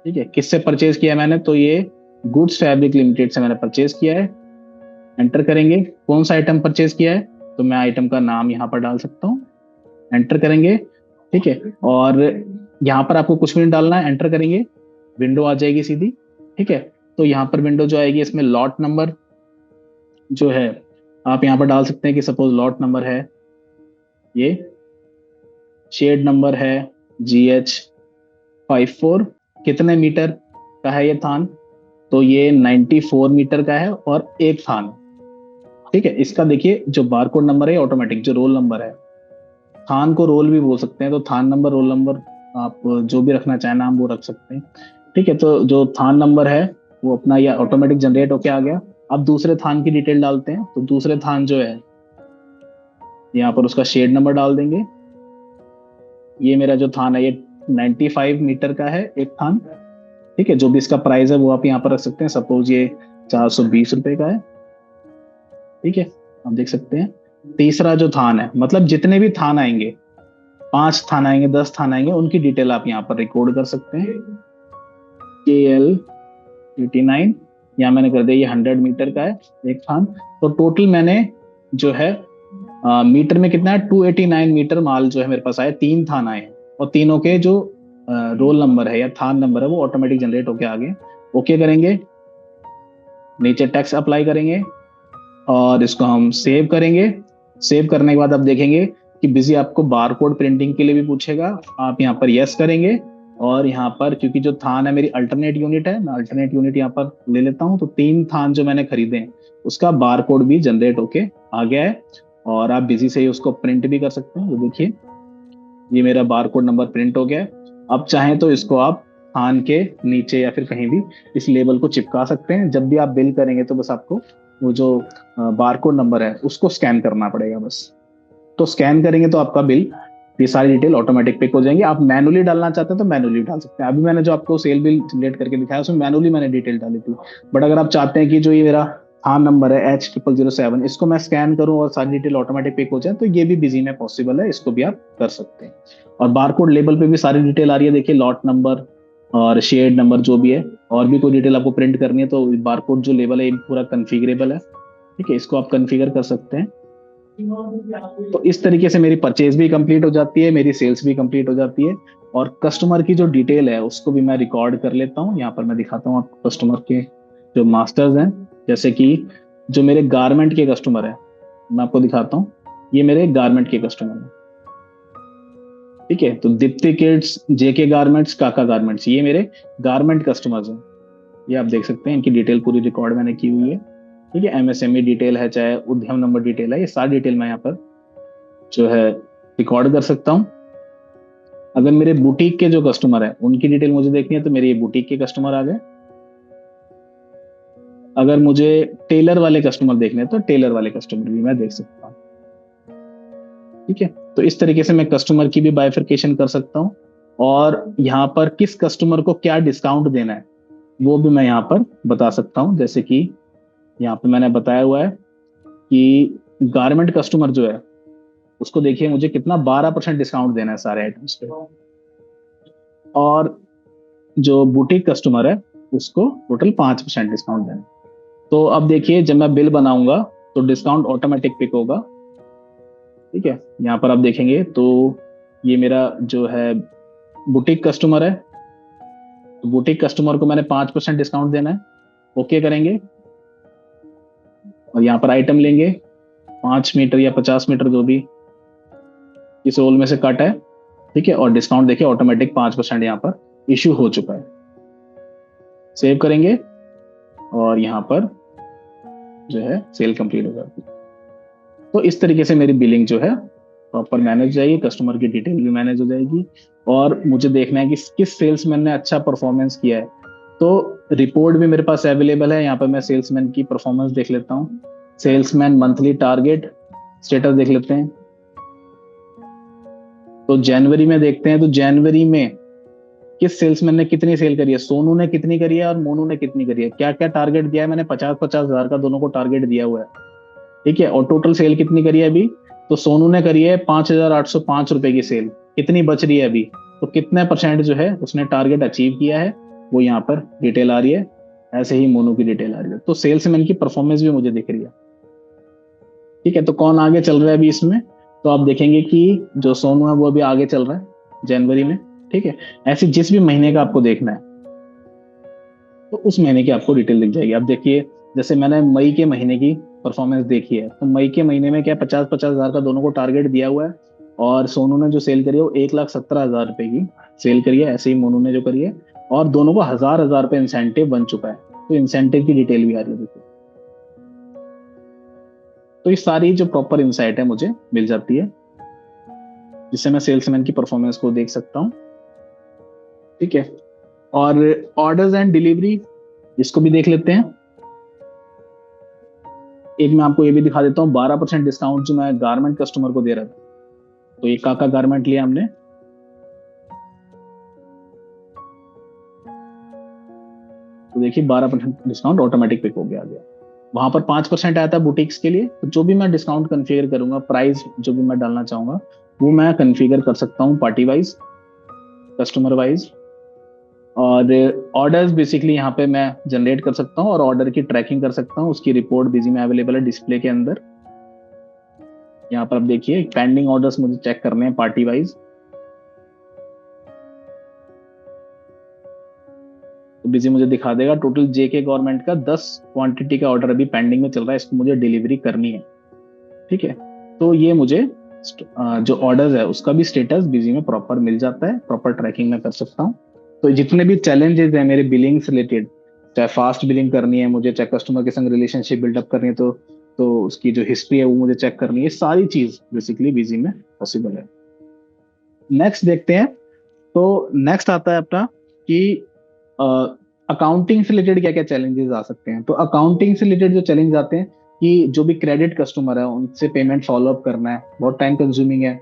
ठीक है, किससे परचेज किया मैंने, तो ये गुड्स फैब्रिक लिमिटेड से मैंने परचेज किया है, एंटर करेंगे। कौन सा आइटम परचेज किया है, तो मैं आइटम का नाम यहाँ पर डाल सकता हूँ, एंटर करेंगे। ठीक है, और यहाँ पर आपको कुछ भी नहीं डालना है, एंटर करेंगे, विंडो आ जाएगी सीधी। ठीक है, तो यहाँ पर विंडो जो आएगी, इसमें लॉट नंबर जो है आप यहाँ पर डाल सकते हैं कि सपोज लॉट नंबर है ये, शेड नंबर है GH54, कितने मीटर का है ये थान, तो ये 94 मीटर का है और एक थान। ठीक है, इसका देखिए जो बारकोड नंबर है ऑटोमेटिक, जो रोल नंबर है, थान को रोल भी बोल सकते हैं, तो थान नंबर, रोल नंबर, आप जो भी रखना चाहें नाम वो रख सकते हैं। ठीक है, तो जो थान नंबर है वो अपना ये ऑटोमेटिक जनरेट होके आ गया। अब दूसरे थान की डिटेल डालते हैं, तो दूसरे थान जो है यहाँ पर उसका शेड नंबर डाल देंगे। ये मेरा जो थान है ये 95 मीटर का है एक थान। ठीक है, जो भी इसका प्राइस है वो आप यहाँ पर रख सकते हैं, सपोज ये 420 रुपए का है। ठीक है, आप देख सकते हैं। तीसरा जो थान है, मतलब जितने भी थान आएंगे, 5 थान आएंगे, 10 थान आएंगे, उनकी डिटेल आप यहाँ पर रिकॉर्ड कर सकते हैं। KL89, यहाँ मैंने कर दिया, ये 100 मीटर का है एक थान। तो टोटल मैंने जो है मीटर में कितना है, 289 मीटर माल जो है मेरे पास आया, 3 थान आए हैं, और तीनों के जो रोल नंबर है या थान नंबर है वो ऑटोमेटिक जनरेट होके आ गए। ओके करेंगे, नीचे टैक्स अप्लाई करेंगे, और इसको हम सेव करेंगे। सेव करने के बाद आप देखेंगे कि बिजी आपको बारकोड प्रिंटिंग के लिए भी पूछेगा, आप यहाँ पर यस करेंगे, और यहाँ पर क्योंकि जो थान है मेरी अल्टरनेट यूनिट है, मैं अल्टरनेट यूनिट यहाँ पर ले लेता हूँ, तो 3 थान जो मैंने खरीदे हैं उसका बारकोड भी जनरेट होके आ गया है, और आप बिजी से ही उसको प्रिंट भी कर सकते हैं। तो देखिए ये मेरा बारकोड नंबर प्रिंट हो गया है। अब चाहें तो इसको आप थान के नीचे या फिर कहीं भी इस लेबल को चिपका सकते हैं। जब भी आप बिल करेंगे तो बस आपको वो जो बारकोड नंबर है उसको स्कैन करना पड़ेगा बस। तो स्कैन करेंगे तो आपका बिल, ये सारी डिटेल ऑटोमेटिक पिक हो जाएंगी। आप मैनुअली डालना चाहते हैं तो मैनुअली डाल सकते हैं। अभी मैंने जो आपको सेल बिल जनरेट करके दिखाया उसमें मैनुअली मैंने डिटेल डाली थी, बट अगर आप चाहते हैं कि जो ये मेरा थान नंबर है H0007, इसको मैं स्कैन करूं और सारी डिटेल ऑटोमेटिक पिक हो जाए, तो ये भी बिजी में पॉसिबल है, इसको भी आप कर सकते हैं। और बारकोड लेबल पे भी सारी डिटेल आ रही है, देखिए लॉट नंबर और शेड नंबर जो भी है, और भी कोई डिटेल आपको प्रिंट करनी है तो बारकोड जो लेबल है ये पूरा कन्फिगरेबल है। ठीक है, इसको आप कन्फिगर कर सकते हैं। तो इस तरीके से मेरी परचेज भी कंप्लीट हो जाती है, मेरी सेल्स भी कंप्लीट हो जाती है, और कस्टमर की जो डिटेल है उसको भी मैं रिकॉर्ड कर लेता हूँ। यहाँ पर मैं दिखाता हूँ आपको कस्टमर के जो मास्टर्स हैं, जैसे कि जो मेरे गारमेंट के कस्टमर है, मैं आपको दिखाता हूँ, ये मेरे गारमेंट के कस्टमर है। ठीक है, तो दीप्ति किड्स, JK गारमेंट्स, काका गारमेंट्स, ये मेरे गारमेंट कस्टमर्स हैं। ये आप देख सकते हैं, इनकी डिटेल पूरी रिकॉर्ड मैंने की हुई है। ठीक है, MSME डिटेल है, चाहे उद्यम नंबर डिटेल है, ये सारी डिटेल मैं यहाँ पर जो है रिकॉर्ड कर सकता हूँ। अगर मेरे बुटीक के जो कस्टमर है उनकी डिटेल मुझे देखनी है तो मेरे ये बुटीक के कस्टमर आ गए। अगर मुझे टेलर वाले कस्टमर देखने हैं तो टेलर वाले कस्टमर भी मैं देख सकता हूँ। ठीक है, तो इस तरीके से मैं कस्टमर की भी बाइफरकेशन कर सकता हूँ, और यहाँ पर किस कस्टमर को क्या डिस्काउंट देना है वो भी मैं यहाँ पर बता सकता हूँ। जैसे कि यहाँ पे मैंने बताया हुआ है कि गारमेंट कस्टमर जो है उसको देखिए मुझे कितना 12% डिस्काउंट देना है सारे आइटम्स पे, और जो बुटीक कस्टमर है उसको टोटल 5% डिस्काउंट देना है। तो अब देखिए जब मैं बिल बनाऊंगा तो डिस्काउंट ऑटोमेटिक पिक होगा। ठीक है, यहाँ पर आप देखेंगे तो ये मेरा जो है बुटीक कस्टमर है, तो बुटीक कस्टमर को मैंने 5% डिस्काउंट देना है। ओके करेंगे और यहाँ पर आइटम लेंगे 5 मीटर या 50 मीटर जो भी इस रोल में से कट है। ठीक है, और डिस्काउंट देखिए ऑटोमेटिक 5% यहाँ पर इश्यू हो चुका है। सेव करेंगे और यहाँ पर जो है सेल कंप्लीट हो जाती है। तो इस तरीके से मेरी बिलिंग जो है प्रॉपर मैनेज हो जाएगी, कस्टमर की डिटेल भी मैनेज हो जाएगी, और मुझे देखना है कि किस सेल्समैन ने अच्छा परफॉर्मेंस किया है। तो रिपोर्ट भी मेरे पास अवेलेबल है, यहाँ पर मैं सेल्समैन की परफॉर्मेंस देख लेता हूँ। सेल्समैन मंथली टारगेट स्टेटस देख लेते हैं। तो जनवरी में देखते हैं, तो जनवरी में किस सेल्समैन ने कितनी सेल करी है, सोनू ने कितनी करी है और मोनू ने कितनी करी है, क्या क्या टारगेट दिया है मैंने, 50-50 हजार का दोनों को टारगेट दिया हुआ है। ठीक है, और टोटल सेल कितनी करी है अभी, तो सोनू ने करी है 5,805 रुपए की सेल। कितनी बच रही है अभी, तो कितने परसेंट जो है उसने टारगेट अचीव किया है वो यहाँ पर डिटेल आ रही है। ऐसे ही मोनू की डिटेल आ रही है, तो सेल्समैन की परफॉर्मेंस भी मुझे दिख रही है। ठीक है, तो कौन आगे चल रहा है अभी इसमें, तो आप देखेंगे कि जो सोनू है वो अभी आगे चल रहा है जनवरी में। ठीक है, ऐसे जिस भी महीने का आपको देखना है तो उस महीने की आपको डिटेल दिख जाएगी। अब देखिए जैसे मैंने मई के महीने की परफॉर्मेंस देखी है, तो मई के महीने में क्या 50-50 हजार का दोनों को टारगेट दिया हुआ है, और सोनू ने जो सेल करी है वो 1,17,000 रुपए की सेल करी है, ऐसे ही मोनू ने जो करी है, और दोनों को 1,000 रुपए इंसेंटिव बन चुका है। तो इंसेंटिव की डिटेल भी आ रही है देखिए। तो ये सारी जो प्रॉपर इंसाइट है मुझे मिल जाती है, जिससे मैं सेल्समैन की परफॉर्मेंस को देख सकता हूँ। ठीक है, और ऑर्डर्स एंड डिलीवरी इसको भी देख लेते हैं। एक मैं आपको ये भी दिखा देता हूँ, 12% डिस्काउंट जो मैं गारमेंट कस्टमर को दे रहा था, तो ये काका गारमेंट लिया हमने, तो देखिए 12% डिस्काउंट ऑटोमेटिक पिक हो गया। वहां पर 5% आया था बुटीक्स के लिए, तो जो भी मैं डिस्काउंट कन्फिगर करूंगा, प्राइस जो भी मैं डालना चाहूंगा वो मैं कन्फिगर कर सकता हूँ पार्टी वाइज, कस्टमर वाइज, और ऑर्डर्स बेसिकली यहाँ पे मैं जनरेट कर सकता हूँ और ऑर्डर की ट्रैकिंग कर सकता हूँ। उसकी रिपोर्ट बिजी में अवेलेबल है डिस्प्ले के अंदर। यहाँ पर आप देखिए पेंडिंग ऑर्डर्स मुझे चेक करने हैं पार्टी वाइज, तो बिजी मुझे दिखा देगा टोटल जेके गवर्नमेंट का 10 क्वांटिटी का ऑर्डर अभी पेंडिंग में चल रहा है, इसको मुझे डिलीवरी करनी है। ठीक है, तो ये मुझे जो ऑर्डर्स है उसका भी स्टेटस बिजी में प्रॉपर मिल जाता है, प्रॉपर ट्रैकिंग में कर सकता हूँ। तो जितने भी चैलेंजेस है मेरे बिलिंग से रिलेटेड, चाहे फास्ट बिलिंग करनी है मुझे, चाहे कस्टमर के संग रिलेशनशिप बिल्डअप करनी है, तो उसकी जो हिस्ट्री है वो मुझे चेक करनी है, सारी चीज बेसिकली बिजी में पॉसिबल है। नेक्स्ट देखते हैं, तो नेक्स्ट आता है अपना कि अकाउंटिंग से रिलेटेड क्या क्या चैलेंजेस आ सकते हैं। तो अकाउंटिंग से रिलेटेड जो चैलेंज आते हैं कि जो भी क्रेडिट कस्टमर है उनसे पेमेंट फॉलो अप करना है, बहुत टाइम कंज्यूमिंग है।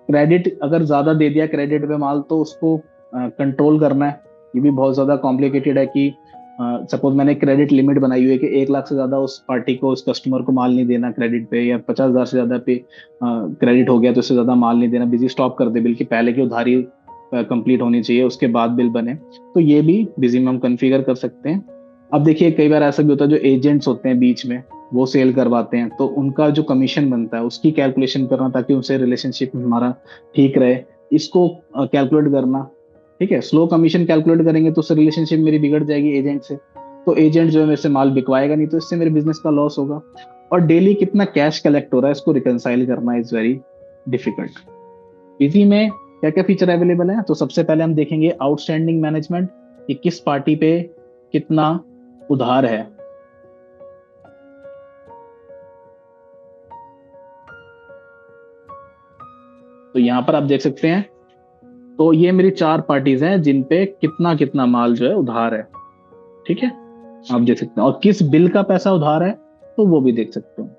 क्रेडिट अगर ज्यादा दे दिया क्रेडिट पे माल तो उसको कंट्रोल करना है, ये भी बहुत ज्यादा कॉम्प्लिकेटेड है कि सपोज मैंने क्रेडिट लिमिट बनाई हुई है कि 1 लाख से ज्यादा उस पार्टी को, उस कस्टमर को माल नहीं देना क्रेडिट पे, या 50 हजार से ज्यादा पे क्रेडिट हो गया तो उससे ज्यादा माल नहीं देना, बिजी स्टॉप कर दे बिल की, पहले की उधारी कंप्लीट होनी चाहिए उसके बाद बिल बने। तो ये भी बिजी में हम कन्फिगर कर सकते हैं। अब देखिए कई बार ऐसा भी होता है जो एजेंट्स होते हैं बीच में वो सेल करवाते हैं, तो उनका जो कमीशन बनता है उसकी कैलकुलेशन करना ताकि उनसे रिलेशनशिप हमारा ठीक रहे, इसको कैलकुलेट करना। ठीक है, स्लो कमीशन कैलकुलेट करेंगे तो उससे रिलेशनशिप मेरी बिगड़ जाएगी एजेंट से, तो एजेंट जो है मेरे से माल बिकवाएगा नहीं, तो इससे मेरे बिजनेस का लॉस होगा। और डेली कितना कैश कलेक्ट हो रहा है इसको रिकंसाइल करना इज वेरी डिफिकल्ट। इजी में क्या क्या फीचर अवेलेबल है, तो सबसे पहले हम देखेंगे आउटस्टैंडिंग मैनेजमेंट, कि किस पार्टी पे कितना उधार है। तो यहां पर आप देख सकते हैं तो ये मेरी 4 पार्टीज हैं जिन पे कितना कितना माल जो है उधार है। ठीक है, आप देख सकते हैं, और किस बिल का पैसा उधार है तो वो भी देख सकते हैं।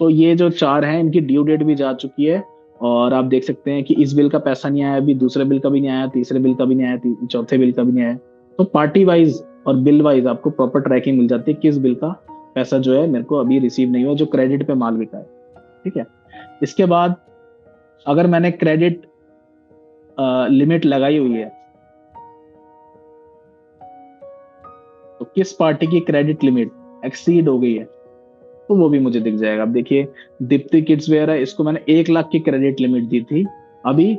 तो ये जो 4 हैं इनकी ड्यू डेट भी जा चुकी है, और आप देख सकते हैं कि इस बिल का पैसा नहीं आया, अभी दूसरे बिल का भी नहीं आया, तीसरे बिल का भी नहीं आया, चौथे बिल का भी नहीं आया। तो पार्टी वाइज और बिल वाइज आपको प्रॉपर ट्रैकिंग मिल जाती है किस बिल का पैसा जो है मेरे को अभी रिसीव नहीं हुआ, जो क्रेडिट पे माल बिका है। ठीक है, इसके बाद अगर मैंने क्रेडिट लिमिट लगाई हुई है तो किस पार्टी की क्रेडिट लिमिट एक्सीड हो गई है तो वो भी मुझे दिख जाएगा। अब देखिए, दीप्ति किड्स वेयर है, इसको मैंने 1 लाख की क्रेडिट लिमिट दी थी, अभी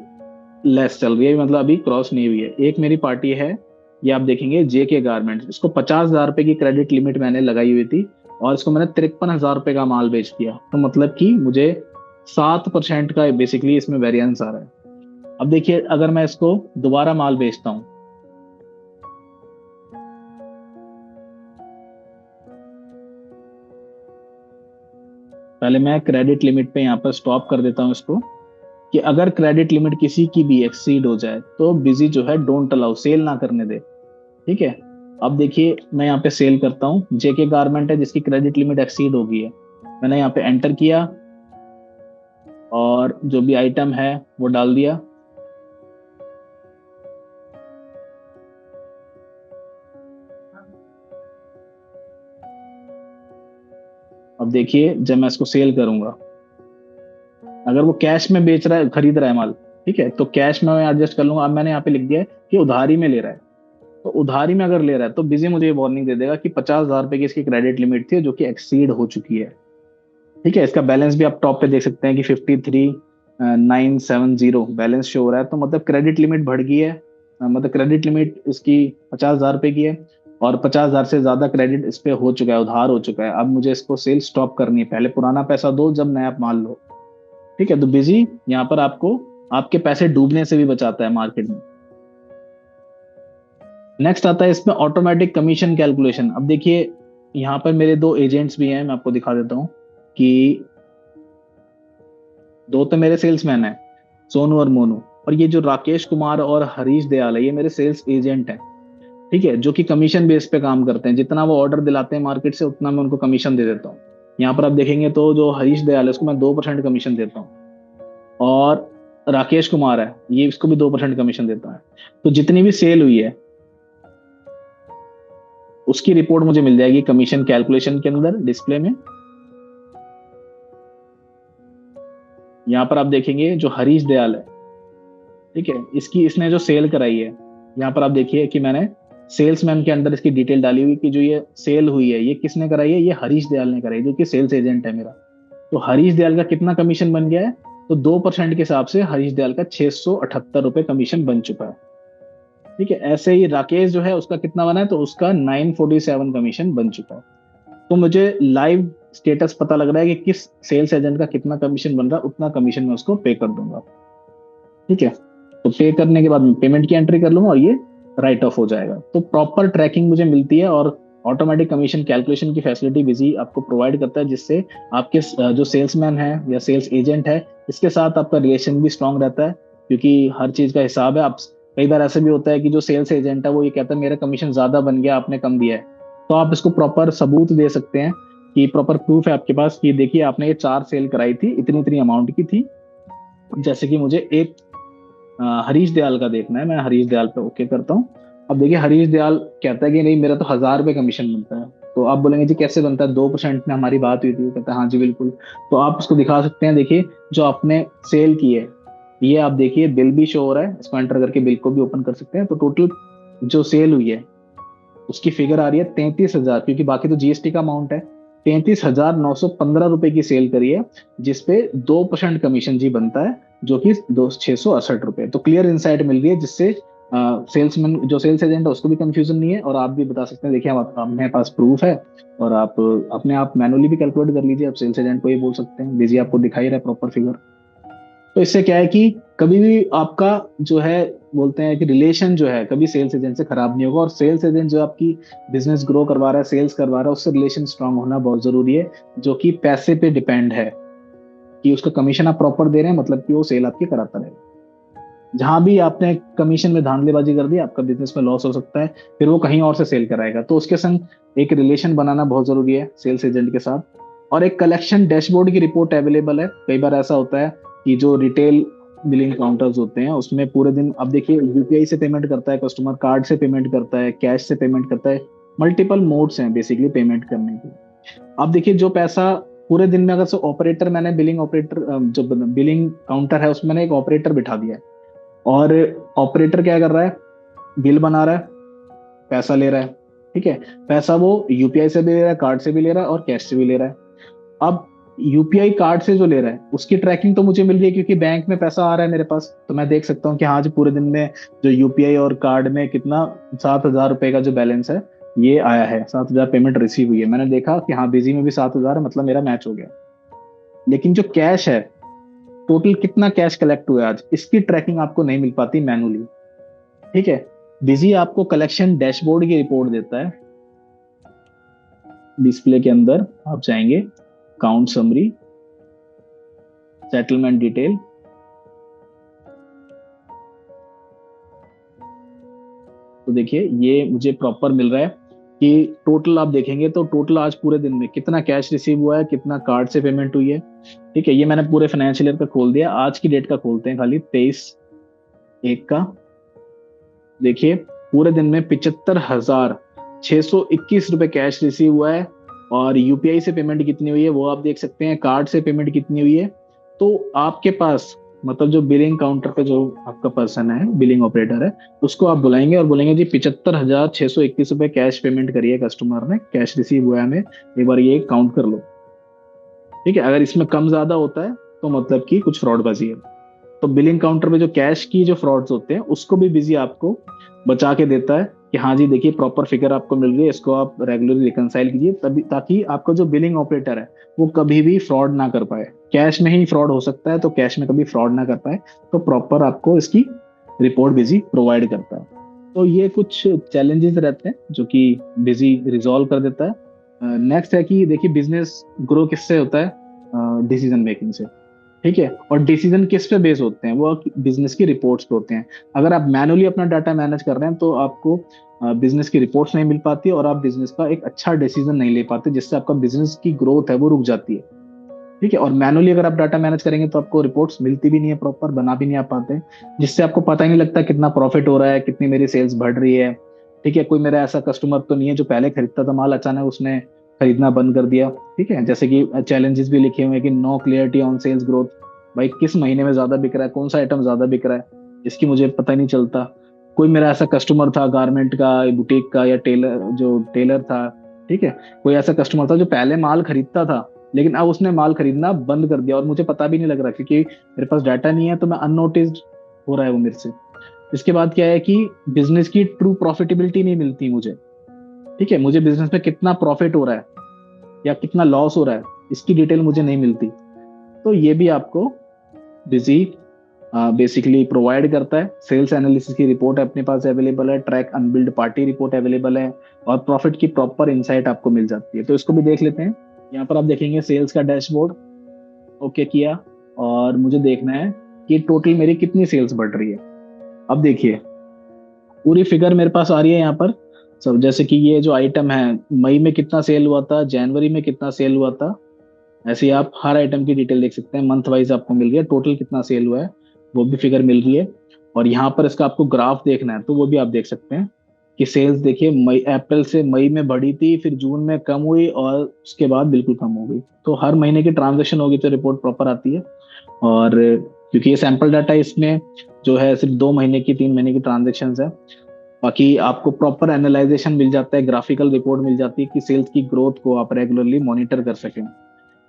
लेस चल रही है, मतलब अभी क्रॉस नहीं हुई है। एक मेरी पार्टी है, ये आप देखेंगे जेके गारमेंट्स, इसको 50,000 रुपए की क्रेडिट लिमिट मैंने लगाई हुई थी, और इसको मैंने 53,000 रुपए का माल बेच दिया, तो मतलब कि मुझे 7% का बेसिकली इसमें वेरिएंस आ रहा है। अब देखिए, अगर मैं इसको दोबारा माल बेचता हूँ, पहले मैं क्रेडिट लिमिट पे यहाँ पर स्टॉप कर देता हूँ इसको, कि अगर क्रेडिट लिमिट किसी की भी एक्सीड हो जाए तो बिजी जो है डोंट अलाउ, सेल ना करने दे। ठीक है, अब देखिए मैं यहाँ पे सेल करता हूँ, जेके गारमेंट है जिसकी क्रेडिट लिमिट एक्सीड हो गई है, मैंने यहाँ पे एंटर किया और जो भी आइटम है वो डाल दिया। अब देखिए जब मैं इसको सेल करूंगा, अगर वो कैश में बेच रहा है, खरीद रहा है माल, ठीक है, तो कैश में मैं एडजस्ट कर लूंगा। अब मैंने यहाँ पे लिख दिया है कि उधारी में ले रहा है, तो उधारी में अगर ले रहा है तो बिजी मुझे ये वार्निंग दे देगा कि 50,000 रुपए की इसकी क्रेडिट लिमिट थी जो कि एक्सीड हो चुकी है। ठीक है, इसका बैलेंस भी आप टॉप पे देख सकते हैं कि 53,970 बैलेंस शो हो रहा है, तो मतलब क्रेडिट लिमिट बढ़ गई है। मतलब क्रेडिट लिमिट इसकी 50,000 रुपए की है, और 50,000 से ज्यादा क्रेडिट इस पे हो चुका है, उधार हो चुका है। अब मुझे इसको सेल स्टॉप करनी है, पहले पुराना पैसा दो जब नया माल लो। ठीक है, तो बिजी यहाँ पर आपको आपके पैसे डूबने से भी बचाता है मार्केट में। नेक्स्ट आता है इसमें ऑटोमेटिक कमीशन कैलकुलेशन। अब देखिए यहाँ पर मेरे 2 एजेंट्स भी हैं, मैं आपको दिखा देता हूँ कि 2 तो मेरे सेल्समैन हैं, सोनू और मोनू, और ये जो राकेश कुमार और हरीश दयाल है ये मेरे सेल्स एजेंट हैं। ठीक है, जो कि कमीशन बेस पे काम करते हैं, जितना वो ऑर्डर दिलाते हैं मार्केट से उतना मैं उनको कमीशन दे देता हूँ। यहाँ पर आप देखेंगे तो जो हरीश दयाल है उसको मैं 2% कमीशन देता हूँ, और राकेश कुमार है ये इसको भी 2% कमीशन देता है। तो जितनी भी सेल हुई है उसकी रिपोर्ट मुझे मिल जाएगी कमीशन कैलकुलेशन के अंदर डिस्प्ले में। यहाँ पर आप देखेंगे जो हरीश दयाल है, ठीक है, इसकी इसने जो सेल कराई है, यहाँ पर आप देखिए कि मैंने सेल्समैन के अंदर इसकी डिटेल डाली हुई कि जो ये सेल हुई है ये किसने कराई है, ये हरीश दयाल ने कराई, जो कि सेल्स एजेंट है मेरा। तो हरीश दयाल का कितना कमीशन बन गया है, तो 2% के हिसाब से हरीश दयाल का 678 रुपए कमीशन बन चुका है। ठीक है, ऐसे ही राकेश जो है उसका कितना बना है, तो उसका 947 कमीशन बन चुका है। तो मुझे लाइव स्टेटस पता लग रहा है कि किस सेल्स एजेंट का कितना कमीशन बन रहा है, उतना कमीशन मैं उसको पे कर दूंगा। ठीक है, तो पे करने के बाद मैं पेमेंट की एंट्री कर लूंगा और ये राइट ऑफ हो जाएगा। तो प्रॉपर ट्रैकिंग मुझे मिलती है, और ऑटोमेटिक कमीशन कैलकुलेशन की फैसिलिटी बिजी आपको प्रोवाइड करता है, जिससे आपके जो सेल्समैन है या सेल्स एजेंट है इसके साथ आपका रिलेशन भी स्ट्रांग रहता है, क्योंकि हर चीज का हिसाब है। आप कई बार ऐसे भी होता है कि जो सेल्स एजेंट है वो ये कहता है मेरा कमीशन ज्यादा बन गया, आपने कम दिया है, तो आप इसको प्रॉपर सबूत दे सकते हैं कि प्रॉपर प्रूफ है आपके पास कि देखिए आपने ये 4 सेल कराई थी, इतनी इतनी अमाउंट की थी। जैसे कि मुझे एक हरीश दयाल का देखना है, मैं हरीश दयाल पे ओके करता हूँ। अब देखिए हरीश दयाल कहता है कि नहीं मेरा तो 1,000 रुपए कमीशन बनता है। तो आप बोलेंगे जी कैसे बनता है, 2% में हमारी बात हुई थी, कहता है हाँ जी बिल्कुल। तो आप उसको दिखा सकते हैं, देखिए जो आपने सेल की है ये आप देखिए बिल भी शो हो रहा है, इसको एंटर करके बिल को भी ओपन कर सकते हैं। तो टोटल जो सेल हुई है उसकी फिगर आ रही है 33,000, क्योंकि बाकी तो जीएसटी का अमाउंट है। 33,915 रुपए की सेल करी है, जिसपे 2% कमीशन जी बनता है, जो कि 668 रुपए। तो क्लियर इंसाइट मिल रही है, जिससे सेल्समैन जो सेल्स एजेंट है उसको भी कंफ्यूजन नहीं है, और आप भी बता सकते हैं देखिए हम हमारे पास प्रूफ है, और आप अपने आप मैनुअली भी कैलकुलेट कर लीजिए। आप सेल्स एजेंट को ये बोल सकते हैं, बिजी आपको दिखाई रहा है प्रॉपर फिगर। तो इससे क्या है कि कभी भी आपका जो है, बोलते हैं कि रिलेशन जो है कभी सेल्स एजेंट से खराब नहीं होगा, और सेल्स एजेंट जो आपकी बिजनेस ग्रो करवा रहा है, सेल्स करवा रहा है, उससे रिलेशन स्ट्रांग होना बहुत जरूरी है, जो कि पैसे पे डिपेंड है कि उसका कमीशन आप प्रॉपर दे रहे हैं, मतलब कि वो सेल आपकी कराता रहेगा। जहां भी आपने कमीशन में धांधलीबाजी कर दी, आपका बिजनेस में लॉस हो सकता है, फिर वो कहीं और से सेल कराएगा। तो उसके संग एक रिलेशन बनाना बहुत जरूरी है सेल्स एजेंट के साथ। और एक कलेक्शन डैशबोर्ड की रिपोर्ट अवेलेबल है। कई बार ऐसा होता है कि जो रिटेल बिलिंग काउंटर्स होते हैं उसमें पूरे दिन, अब देखिए यूपीआई से पेमेंट करता है कस्टमर, कार्ड से पेमेंट करता है, कैश से पेमेंट करता है, मल्टीपल मोड्स हैं बेसिकली पेमेंट करने के। अब देखिए जो पैसा पूरे दिन में, अगर से ऑपरेटर, मैंने बिलिंग ऑपरेटर, जो बिलिंग काउंटर है उसमें मैंने एक ऑपरेटर बिठा दिया है, और ऑपरेटर क्या कर रहा है, बिल बना रहा है, पैसा ले रहा है। ठीक है, पैसा वो यूपीआई से भी ले रहा है, कार्ड से भी ले रहा है और कैश से भी ले रहा है। अब यूपीआई कार्ड से जो ले रहा है उसकी ट्रैकिंग तो मुझे मिल रही है, क्योंकि बैंक में पैसा आ रहा है मेरे पास, तो मैं देख सकता हूँ कि हाँ जी पूरे दिन में जो यूपीआई और कार्ड में कितना, 7,000 रुपए का जो बैलेंस है ये आया है, 7,000 पेमेंट रिसीव हुई है। मैंने देखा कि हाँ बिजी में भी 7,000 है, मतलब मेरा मैच हो गया। लेकिन जो कैश है, टोटल कितना कैश कलेक्ट हुआ है आज, इसकी ट्रैकिंग आपको नहीं मिल पाती मैनुअली। ठीक है, बिजी आपको कलेक्शन डैशबोर्ड की रिपोर्ट देता है। डिस्प्ले के अंदर आप जाएंगे, काउंट समरी, सेटलमेंट डिटेल, तो देखिए ये मुझे प्रॉपर मिल रहा है कि टोटल आप देखेंगे तो टोटल आज पूरे दिन में कितना कैश रिसीव हुआ है, कितना कार्ड से पेमेंट हुई है। ठीक है, ये मैंने पूरे फाइनेंशियल ईयर का खोल दिया। आज की डेट का खोलते हैं खाली, 23/1 का। देखिए पूरे दिन में 75,621 रुपए कैश रिसीव हुआ है। और यूपीआई से पेमेंट कितनी हुई है वो आप देख सकते हैं, कार्ड से पेमेंट कितनी हुई है। तो आपके पास मतलब जो बिलिंग काउंटर पे जो आपका पर्सन है, बिलिंग ऑपरेटर है, उसको आप बुलाएंगे और बोलेंगे जी 75,621 रुपए कैश पेमेंट करिए कस्टमर ने, कैश रिसीव हुआ है हमें, एक बार ये काउंट कर लो। ठीक है, अगर इसमें कम ज्यादा होता है तो मतलब कि कुछ फ्रॉडबाजी है। तो बिलिंग काउंटर पे जो कैश की जो फ्रॉड्स होते हैं उसको भी बिजी आपको बचा के देता है कि हाँ जी देखिए प्रॉपर फिगर आपको मिल रही है, इसको आप रेगुलरली रिकनसाइल कीजिए, तभी ताकि आपका जो बिलिंग ऑपरेटर है वो कभी भी फ्रॉड ना कर पाए। कैश में ही फ्रॉड हो सकता है, तो कैश में कभी फ्रॉड ना कर पाए, तो प्रॉपर आपको इसकी रिपोर्ट बिजी प्रोवाइड करता है। तो ये कुछ चैलेंजेस रहते हैं जो कि बिजी रिजॉल्व कर देता है। नेक्स्ट है कि देखिए बिजनेस ग्रो किससे होता है, डिसीजन मेकिंग से। ठीक है, और डिसीजन किस पे बेस होते हैं, वो बिजनेस की रिपोर्ट्स पे होते हैं। अगर आप मैनुअली अपना डाटा मैनेज कर रहे हैं तो आपको बिजनेस की रिपोर्ट्स नहीं मिल पाती और आप बिजनेस का एक अच्छा डिसीजन नहीं ले पाते, जिससे आपका बिजनेस की ग्रोथ है वो रुक जाती है। ठीक है, और मैनुअली अगर आप डाटा मैनेज करेंगे तो आपको रिपोर्ट्स मिलती भी नहीं है, प्रॉपर बना भी नहीं आ पाते, जिससे आपको पता ही नहीं लगता कितना प्रॉफिट हो रहा है, कितनी मेरी सेल्स बढ़ रही है। ठीक है, कोई मेरा ऐसा कस्टमर तो नहीं है जो पहले खरीदता था माल, अचानक उसने खरीदना बंद कर दिया। ठीक है, जैसे कि चैलेंजेस भी लिखे हुए हैं कि no clarity on sales growth, भाई किस महीने में ज्यादा बिक रहा है, कौन सा आइटम ज्यादा बिक रहा है, इसकी मुझे पता ही नहीं चलता। कोई मेरा ऐसा कस्टमर था गारमेंट का, बुटीक का, या टेलर, जो टेलर था। ठीक है, कोई ऐसा कस्टमर था जो पहले माल खरीदता था लेकिन अब उसने माल खरीदना बंद कर दिया और मुझे पता भी नहीं लग रहा, क्योंकि मेरे पास डाटा नहीं है, तो मैं अननोटिस्ड हो रहा है वो मेरे से। इसके बाद क्या है कि बिजनेस की ट्रू प्रॉफिटेबिलिटी नहीं मिलती मुझे। ठीक है, मुझे बिजनेस में कितना प्रॉफिट हो रहा है या कितना लॉस हो रहा है, इसकी डिटेल मुझे नहीं मिलती। तो ये भी आपको बिजी बेसिकली प्रोवाइड करता है। सेल्स एनालिसिस की रिपोर्ट अपने पास अवेलेबल है, track unbilled party report available है, और प्रॉफिट की प्रॉपर इंसाइट आपको मिल जाती है। तो इसको भी देख लेते हैं। यहाँ पर आप देखेंगे सेल्स का डैशबोर्ड, ओके किया, और मुझे देखना है कि टोटल मेरी कितनी सेल्स बढ़ रही है। अब देखिए पूरी फिगर मेरे पास आ रही है यहाँ पर सब, जैसे कि ये जो आइटम है मई में कितना सेल हुआ था, जनवरी में कितना सेल हुआ था, ऐसे ही आप हर आइटम की डिटेल देख सकते हैं। मंथ वाइज आपको मिल रही है, टोटल कितना सेल हुआ है वो भी फिगर मिल रही है। और यहाँ पर इसका आपको ग्राफ देखना है तो वो भी आप देख सकते हैं कि सेल्स देखिए मई, अप्रैल से मई में बढ़ी थी, फिर जून में कम हुई और उसके बाद बिल्कुल कम हो गई। तो हर महीने की ट्रांजेक्शन होगी तो रिपोर्ट प्रॉपर आती है। और क्योंकि ये सैंपल डाटा, इसमें जो है सिर्फ 2 महीने की, 3 महीने की ट्रांजेक्शन है, बाकी आपको प्रॉपर एनालाइजेशन मिल जाता है, ग्राफिकल रिपोर्ट मिल जाती है कि सेल्स की ग्रोथ को आप रेगुलरली मॉनिटर कर सकें।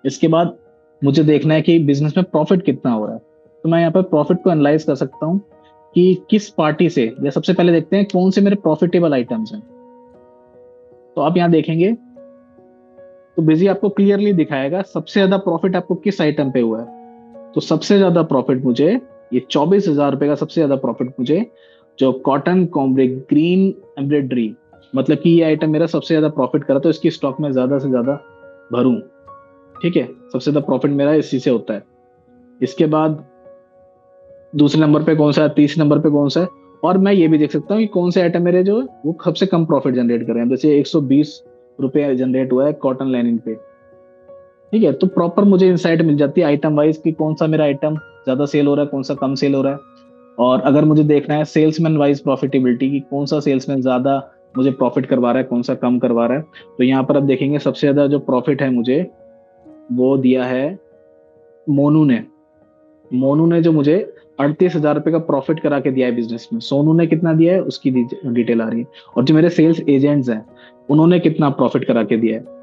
इसके बाद मुझे देखना है कि बिजनेस में प्रॉफिट कितना हो रहा है, तो मैं यहाँ पर प्रॉफिट को एनालाइज कर सकता हूँ कि किस पार्टी से, या सबसे पहले देखते हैं कौन से मेरे प्रॉफिटेबल आइटम्स हैं। तो आप यहाँ देखेंगे तो बिजी आपको क्लियरली दिखाएगा सबसे ज्यादा प्रॉफिट आपको किस आइटम पे हुआ है। तो सबसे ज्यादा प्रॉफिट मुझे, ये 24,000 रुपए का सबसे ज्यादा प्रॉफिट मुझे जो कॉटन कॉम्ब्रिक ग्रीन एम्ब्रॉयडरी, मतलब कि ये आइटम मेरा सबसे ज्यादा प्रॉफिट करा, तो इसकी स्टॉक में ज्यादा से ज्यादा भरूं। ठीक है, सबसे ज्यादा प्रॉफिट मेरा इसी से होता है। इसके बाद दूसरे नंबर पे कौन सा है, तीसरे नंबर पे कौन सा है। और मैं ये भी देख सकता हूँ कि कौन से आइटम मेरे जो है वो सबसे कम प्रॉफिट जनरेट कर रहे हैं। जैसे 120 रुपए जनरेट हुआ है कॉटन लाइनिंग पे, ठीक है। तो प्रॉपर मुझे इंसाइट मिल जाती है आइटम वाइज कि कौन सा मेरा आइटम ज्यादा सेल हो रहा है, कौन सा कम सेल हो रहा है। और अगर मुझे देखना है सेल्समैन वाइज प्रॉफिटेबिलिटी की, कौन सा सेल्समैन ज्यादा मुझे प्रॉफिट करवा रहा है, कौन सा कम करवा रहा है, तो यहाँ पर आप देखेंगे सबसे ज्यादा जो प्रॉफिट है मुझे वो दिया है मोनू ने। मोनू ने जो मुझे 38,000 रुपये का प्रॉफिट करा के दिया है बिजनेस में। सोनू ने कितना दिया है उसकी डिटेल आ रही है। और जो मेरे सेल्स एजेंट्स हैं उन्होंने कितना प्रॉफिट करा के दिया है।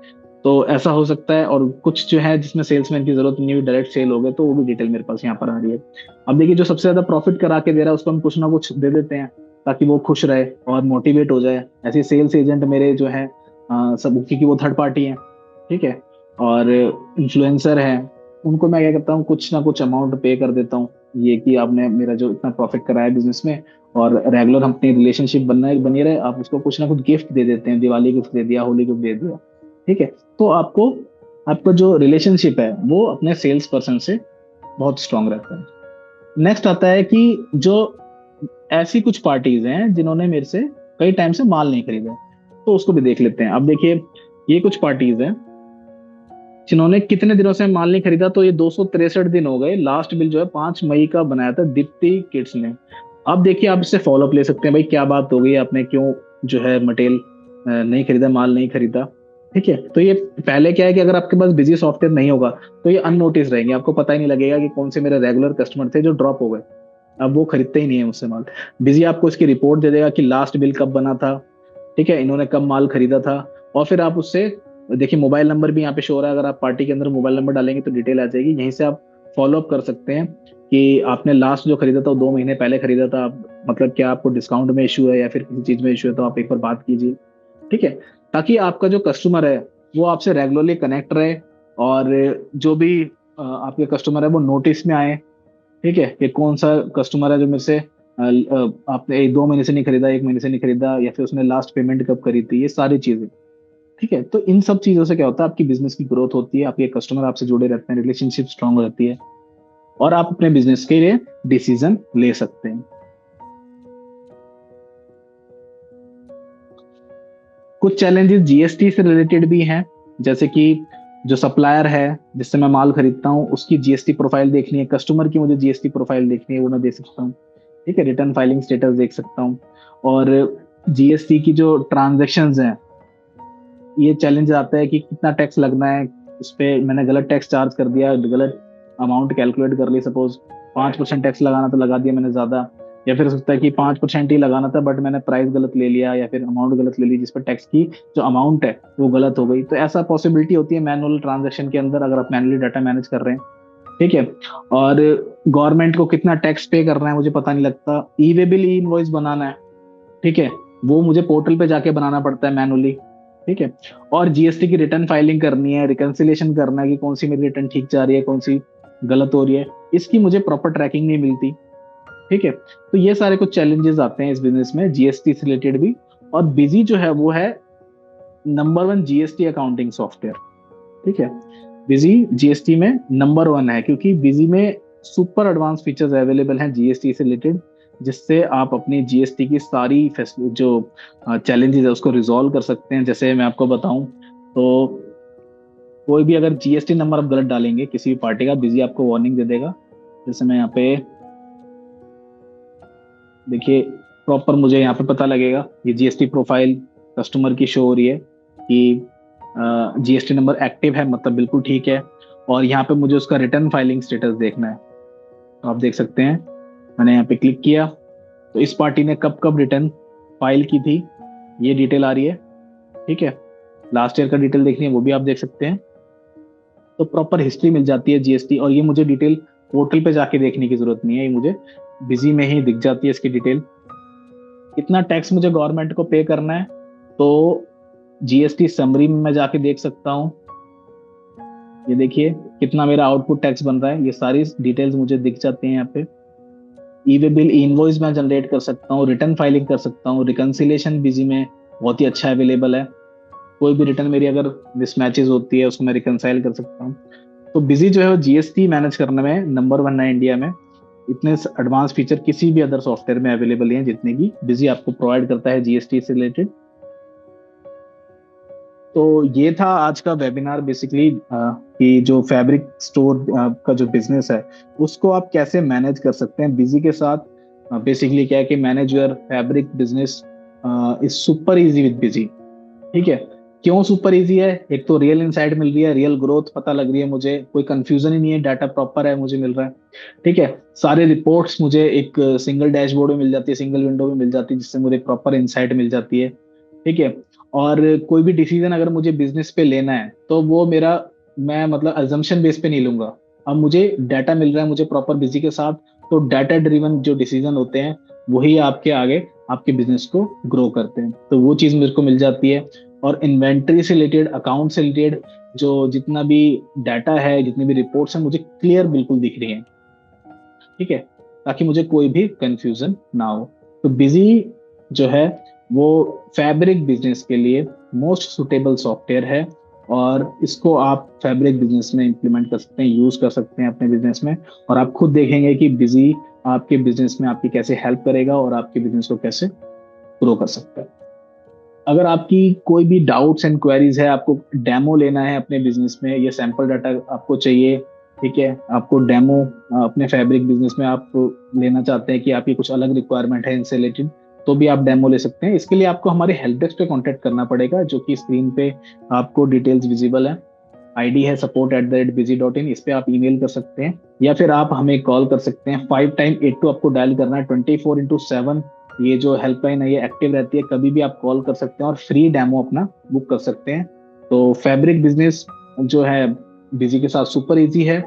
तो ऐसा हो सकता है। और कुछ जो है जिसमें सेल्समैन की जरूरत नहीं हुई, डायरेक्ट सेल हो गए, तो वो भी डिटेल मेरे पास यहाँ पर आ रही है। अब देखिए जो सबसे ज्यादा प्रॉफिट करा के दे रहा है उसको हम कुछ ना कुछ दे देते हैं ताकि वो खुश रहे और मोटिवेट हो जाए। ऐसे सेल्स एजेंट मेरे जो है सब, क्योंकि वो थर्ड पार्टी है, ठीक है, और इन्फ्लुएंसर है, उनको मैं क्या करता हूँ कुछ ना कुछ अमाउंट पे कर देता हूँ, ये कि आपने मेरा जो इतना प्रॉफिट कराया बिजनेस में, और रेगुलर हम अपनी रिलेशनशिप बनना बनी रहे, आप उसको कुछ ना कुछ गिफ्ट दे देते हैं। दिवाली गिफ्ट दे दिया, होली गिफ्ट दे दिया, ठीक है। तो आपको आपका जो रिलेशनशिप है वो अपने सेल्स पर्सन से बहुत स्ट्रांग रहता है। नेक्स्ट आता है कि जो ऐसी कुछ पार्टीज हैं जिन्होंने मेरे से कई टाइम से माल नहीं खरीदा है, तो उसको भी देख लेते हैं। अब देखिए ये कुछ पार्टीज हैं जिन्होंने कितने दिनों से माल नहीं खरीदा, तो ये 263 दिन हो गए। लास्ट बिल जो है 5 मई का बनाया था दीप्ति किड्स ने। अब देखिए आप इससे फॉलोअप ले सकते हैं, भाई क्या बात हो गई, आपने क्यों जो है मटेरियल नहीं खरीदा, माल नहीं खरीदा, ठीक है। तो ये पहले क्या है कि अगर आपके पास बिजी सॉफ्टवेयर नहीं होगा तो ये अननोटिस रहेंगे, आपको पता ही नहीं लगेगा कि कौन से मेरे रेगुलर कस्टमर थे जो ड्रॉप हो गए, अब वो खरीदते ही नहीं है मुझसे माल। बिजी आपको इसकी रिपोर्ट दे देगा कि लास्ट बिल कब बना था, ठीक है, इन्होंने कब माल खरीदा था। और फिर आप उससे देखिए मोबाइल नंबर भी यहाँ पे शो हो रहा है, अगर आप पार्टी के अंदर मोबाइल नंबर डालेंगे तो डिटेल आ जाएगी, यहीं से आप फॉलो अप कर सकते हैं कि आपने लास्ट जो खरीदा था वो 2 महीने पहले खरीदा था। मतलब क्या आपको डिस्काउंट में इशू है या फिर किसी चीज में इशू है, तो आप एक बार बात कीजिए, ठीक है, ताकि आपका जो कस्टमर है वो आपसे रेगुलरली कनेक्ट रहे। और जो भी आपके कस्टमर है वो नोटिस में आए, ठीक है, कि कौन सा कस्टमर है जो मेरे से आपने 2 महीने से नहीं खरीदा, 1 महीने से नहीं खरीदा, या फिर उसने लास्ट पेमेंट कब करी थी, ये सारी चीजें, ठीक है। तो इन सब चीजों से क्या होता है, आपकी बिजनेस की ग्रोथ होती है, आपके कस्टमर आपसे जुड़े रहते हैं, रिलेशनशिप स्ट्रांग रहती है, और आप अपने बिजनेस के लिए डिसीजन ले सकते हैं। कुछ चैलेंजेस जीएसटी से रिलेटेड भी हैं, जैसे कि जो सप्लायर है जिससे मैं माल खरीदता हूँ उसकी जीएसटी प्रोफाइल देखनी है, कस्टमर की मुझे जीएसटी प्रोफाइल देखनी है, वो मैं देख सकता हूँ, ठीक है, रिटर्न फाइलिंग स्टेटस देख सकता हूँ। और जीएसटी की जो ट्रांजेक्शन्स हैं, ये चैलेंज आता है कि कितना टैक्स लगना है उस पे, मैंने गलत टैक्स चार्ज कर दिया, गलत अमाउंट कैलकुलेट कर ली, सपोज 5% टैक्स लगाना तो लगा दिया मैंने ज्यादा, या फिर हो सकता है कि 5% ही लगाना था बट मैंने प्राइस गलत ले लिया या फिर अमाउंट गलत ले ली, जिस पर टैक्स की जो अमाउंट है वो गलत हो गई। तो ऐसा पॉसिबिलिटी होती है मैनुअल ट्रांजेक्शन के अंदर, अगर आप मैनुअली डाटा मैनेज कर रहे हैं, ठीक है। और गवर्नमेंट को कितना टैक्स पे करना है मुझे पता नहीं लगता, ई वे बिल, ई इनवॉइस बनाना है, ठीक है, वो मुझे पोर्टल पे जाके बनाना पड़ता है मैनुअली, ठीक है। और जीएसटी की रिटर्न फाइलिंग करनी है, रिकंसिलेशन करना है कि कौन सी मेरी रिटर्न ठीक जा रही है, कौन सी गलत हो रही है, इसकी मुझे प्रॉपर ट्रैकिंग नहीं मिलती, ठीक है। तो ये सारे कुछ चैलेंजेस आते हैं इस बिजनेस में जीएसटी से रिलेटेड भी। और बिजी जो है वो है नंबर 1 जीएसटी अकाउंटिंग सॉफ्टवेयर, ठीक है। बिजी जीएसटी में नंबर 1 है, क्योंकि बिजी में सुपर एडवांस फीचर्स अवेलेबल हैं जीएसटी से रिलेटेड, जिससे आप अपनी जीएसटी की सारी जो चैलेंजेस है उसको रिजॉल्व कर सकते हैं। जैसे मैं आपको बताऊं तो कोई भी अगर जीएसटी नंबर आप गलत डालेंगे किसी भी पार्टी का, बिजी आपको वार्निंग दे देगा। जैसे मैं यहाँ पे देखिए प्रॉपर मुझे यहाँ पे पता लगेगा, ये जीएसटी प्रोफाइल कस्टमर की शो हो रही है कि जीएसटी नंबर एक्टिव है, मतलब बिल्कुल ठीक है। और यहाँ पे मुझे उसका रिटर्न फाइलिंग स्टेटस देखना है, तो आप देख सकते हैं मैंने यहाँ पे क्लिक किया तो इस पार्टी ने कब कब रिटर्न फाइल की थी ये डिटेल आ रही है, ठीक है। लास्ट ईयर का डिटेल देखनी है वो भी आप देख सकते हैं। तो प्रॉपर हिस्ट्री मिल जाती है जीएसटी, और ये मुझे डिटेल पोर्टल पे जाके देखने की जरूरत नहीं है, ये मुझे बिजी में ही दिख जाती है इसकी डिटेल। कितना टैक्स मुझे गवर्नमेंट को पे करना है तो जीएसटी समरी में मैं जाके देख सकता हूँ। ये देखिए कितना मेरा आउटपुट टैक्स बन रहा है, ये सारी डिटेल्स मुझे दिख जाती हैं यहाँ पे। ई वे बिल, इनवॉइस मैं जनरेट कर सकता हूँ, रिटर्न फाइलिंग कर सकता हूँ, रिकंसिलेशन बिजी में बहुत ही अच्छा अवेलेबल है। कोई भी रिटर्न मेरी अगर मिसमैचेस होती है उसको मैं रिकंसाइल कर सकता हूँ। तो बिजी जो है वो जीएसटी मैनेज करने में नंबर 1 है इंडिया में। इतने एडवांस फीचर किसी भी अदर सॉफ्टवेयर में अवेलेबल हैं जितने की बिजी आपको प्रोवाइड करता है जीएसटी से रिलेटेड। तो ये था आज का वेबिनार बेसिकली, कि जो फैब्रिक स्टोर का जो बिजनेस है उसको आप कैसे मैनेज कर सकते हैं बिजी के साथ। बेसिकली क्या है कि manage your fabric business is super easy with busy. ठीक है, क्यों सुपर इजी है? एक तो रियल इनसाइट मिल रही है, रियल ग्रोथ पता लग रही है, मुझे कोई कंफ्यूजन ही नहीं है, डाटा प्रॉपर है मुझे मिल रहा है। ठीक है, सारे रिपोर्ट्स मुझे एक सिंगल डैशबोर्ड में मिल जाती है, सिंगल विंडो में मिल जाती है, जिससे मुझे प्रॉपर इनसाइट मिल जाती है। ठीक है, और कोई भी डिसीजन अगर मुझे बिजनेस पे लेना है तो वो मेरा, मैं मतलब अजम्पशन बेस पे नहीं लूंगा। अब मुझे डाटा मिल रहा है मुझे प्रॉपर बिजी के साथ, तो डाटा ड्रिवन जो डिसीजन होते हैं वही आपके आगे आपके बिजनेस को ग्रो करते हैं। तो वो चीज मेरे को मिल जाती है। और इन्वेंट्री से रिलेटेड, अकाउंट से रिलेटेड जो जितना भी डाटा है, जितनी भी रिपोर्ट्स हैं, मुझे क्लियर बिल्कुल दिख रही हैं। ठीक है, ताकि मुझे कोई भी कंफ्यूजन ना हो। तो बिजी जो है वो फैब्रिक बिजनेस के लिए मोस्ट सुटेबल सॉफ्टवेयर है, और इसको आप फैब्रिक बिजनेस में इंप्लीमेंट कर सकते हैं, यूज कर सकते हैं अपने बिजनेस में। और आप खुद देखेंगे कि बिजी आपके बिजनेस में आपकी कैसे हेल्प करेगा और आपके बिजनेस को कैसे ग्रो कर सकता है। अगर आपकी कोई भी डाउट्स एंड क्वेरीज है, आपको डेमो लेना है अपने बिजनेस में, ये सैंपल डाटा आपको चाहिए, ठीक है, आपको डेमो अपने फैब्रिक बिजनेस में आप लेना चाहते हैं कि आपकी कुछ अलग रिक्वायरमेंट है इनसे रिलेटेड, तो भी आप डेमो ले सकते हैं। इसके लिए आपको हमारे हेल्प डेस्क पे कांटेक्ट करना पड़ेगा, जो कि स्क्रीन पे आपको डिटेल्स विजिबल है। आईडी है support@busy.in, इस पे आप ईमेल कर सकते हैं, या फिर आप हमें कॉल कर सकते हैं। 5 टाइम 82 आपको डायल करना है, 24/7 ये जो हेल्पलाइन है ये एक्टिव रहती है, कभी भी आप कॉल कर सकते हैं और फ्री डेमो अपना बुक कर सकते हैं। तो फैब्रिक बिजनेस जो है बिजी के साथ सुपर इजी है,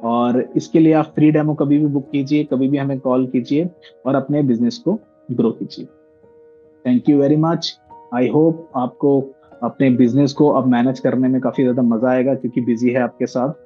और इसके लिए आप फ्री डेमो कभी भी बुक कीजिए, कभी भी हमें कॉल कीजिए और अपने बिजनेस को ग्रो कीजिए। Thank you very much. I hope आपको अपने बिजनेस को अब मैनेज करने में काफी ज्यादा मजा आएगा, क्योंकि बिजी है आपके साथ।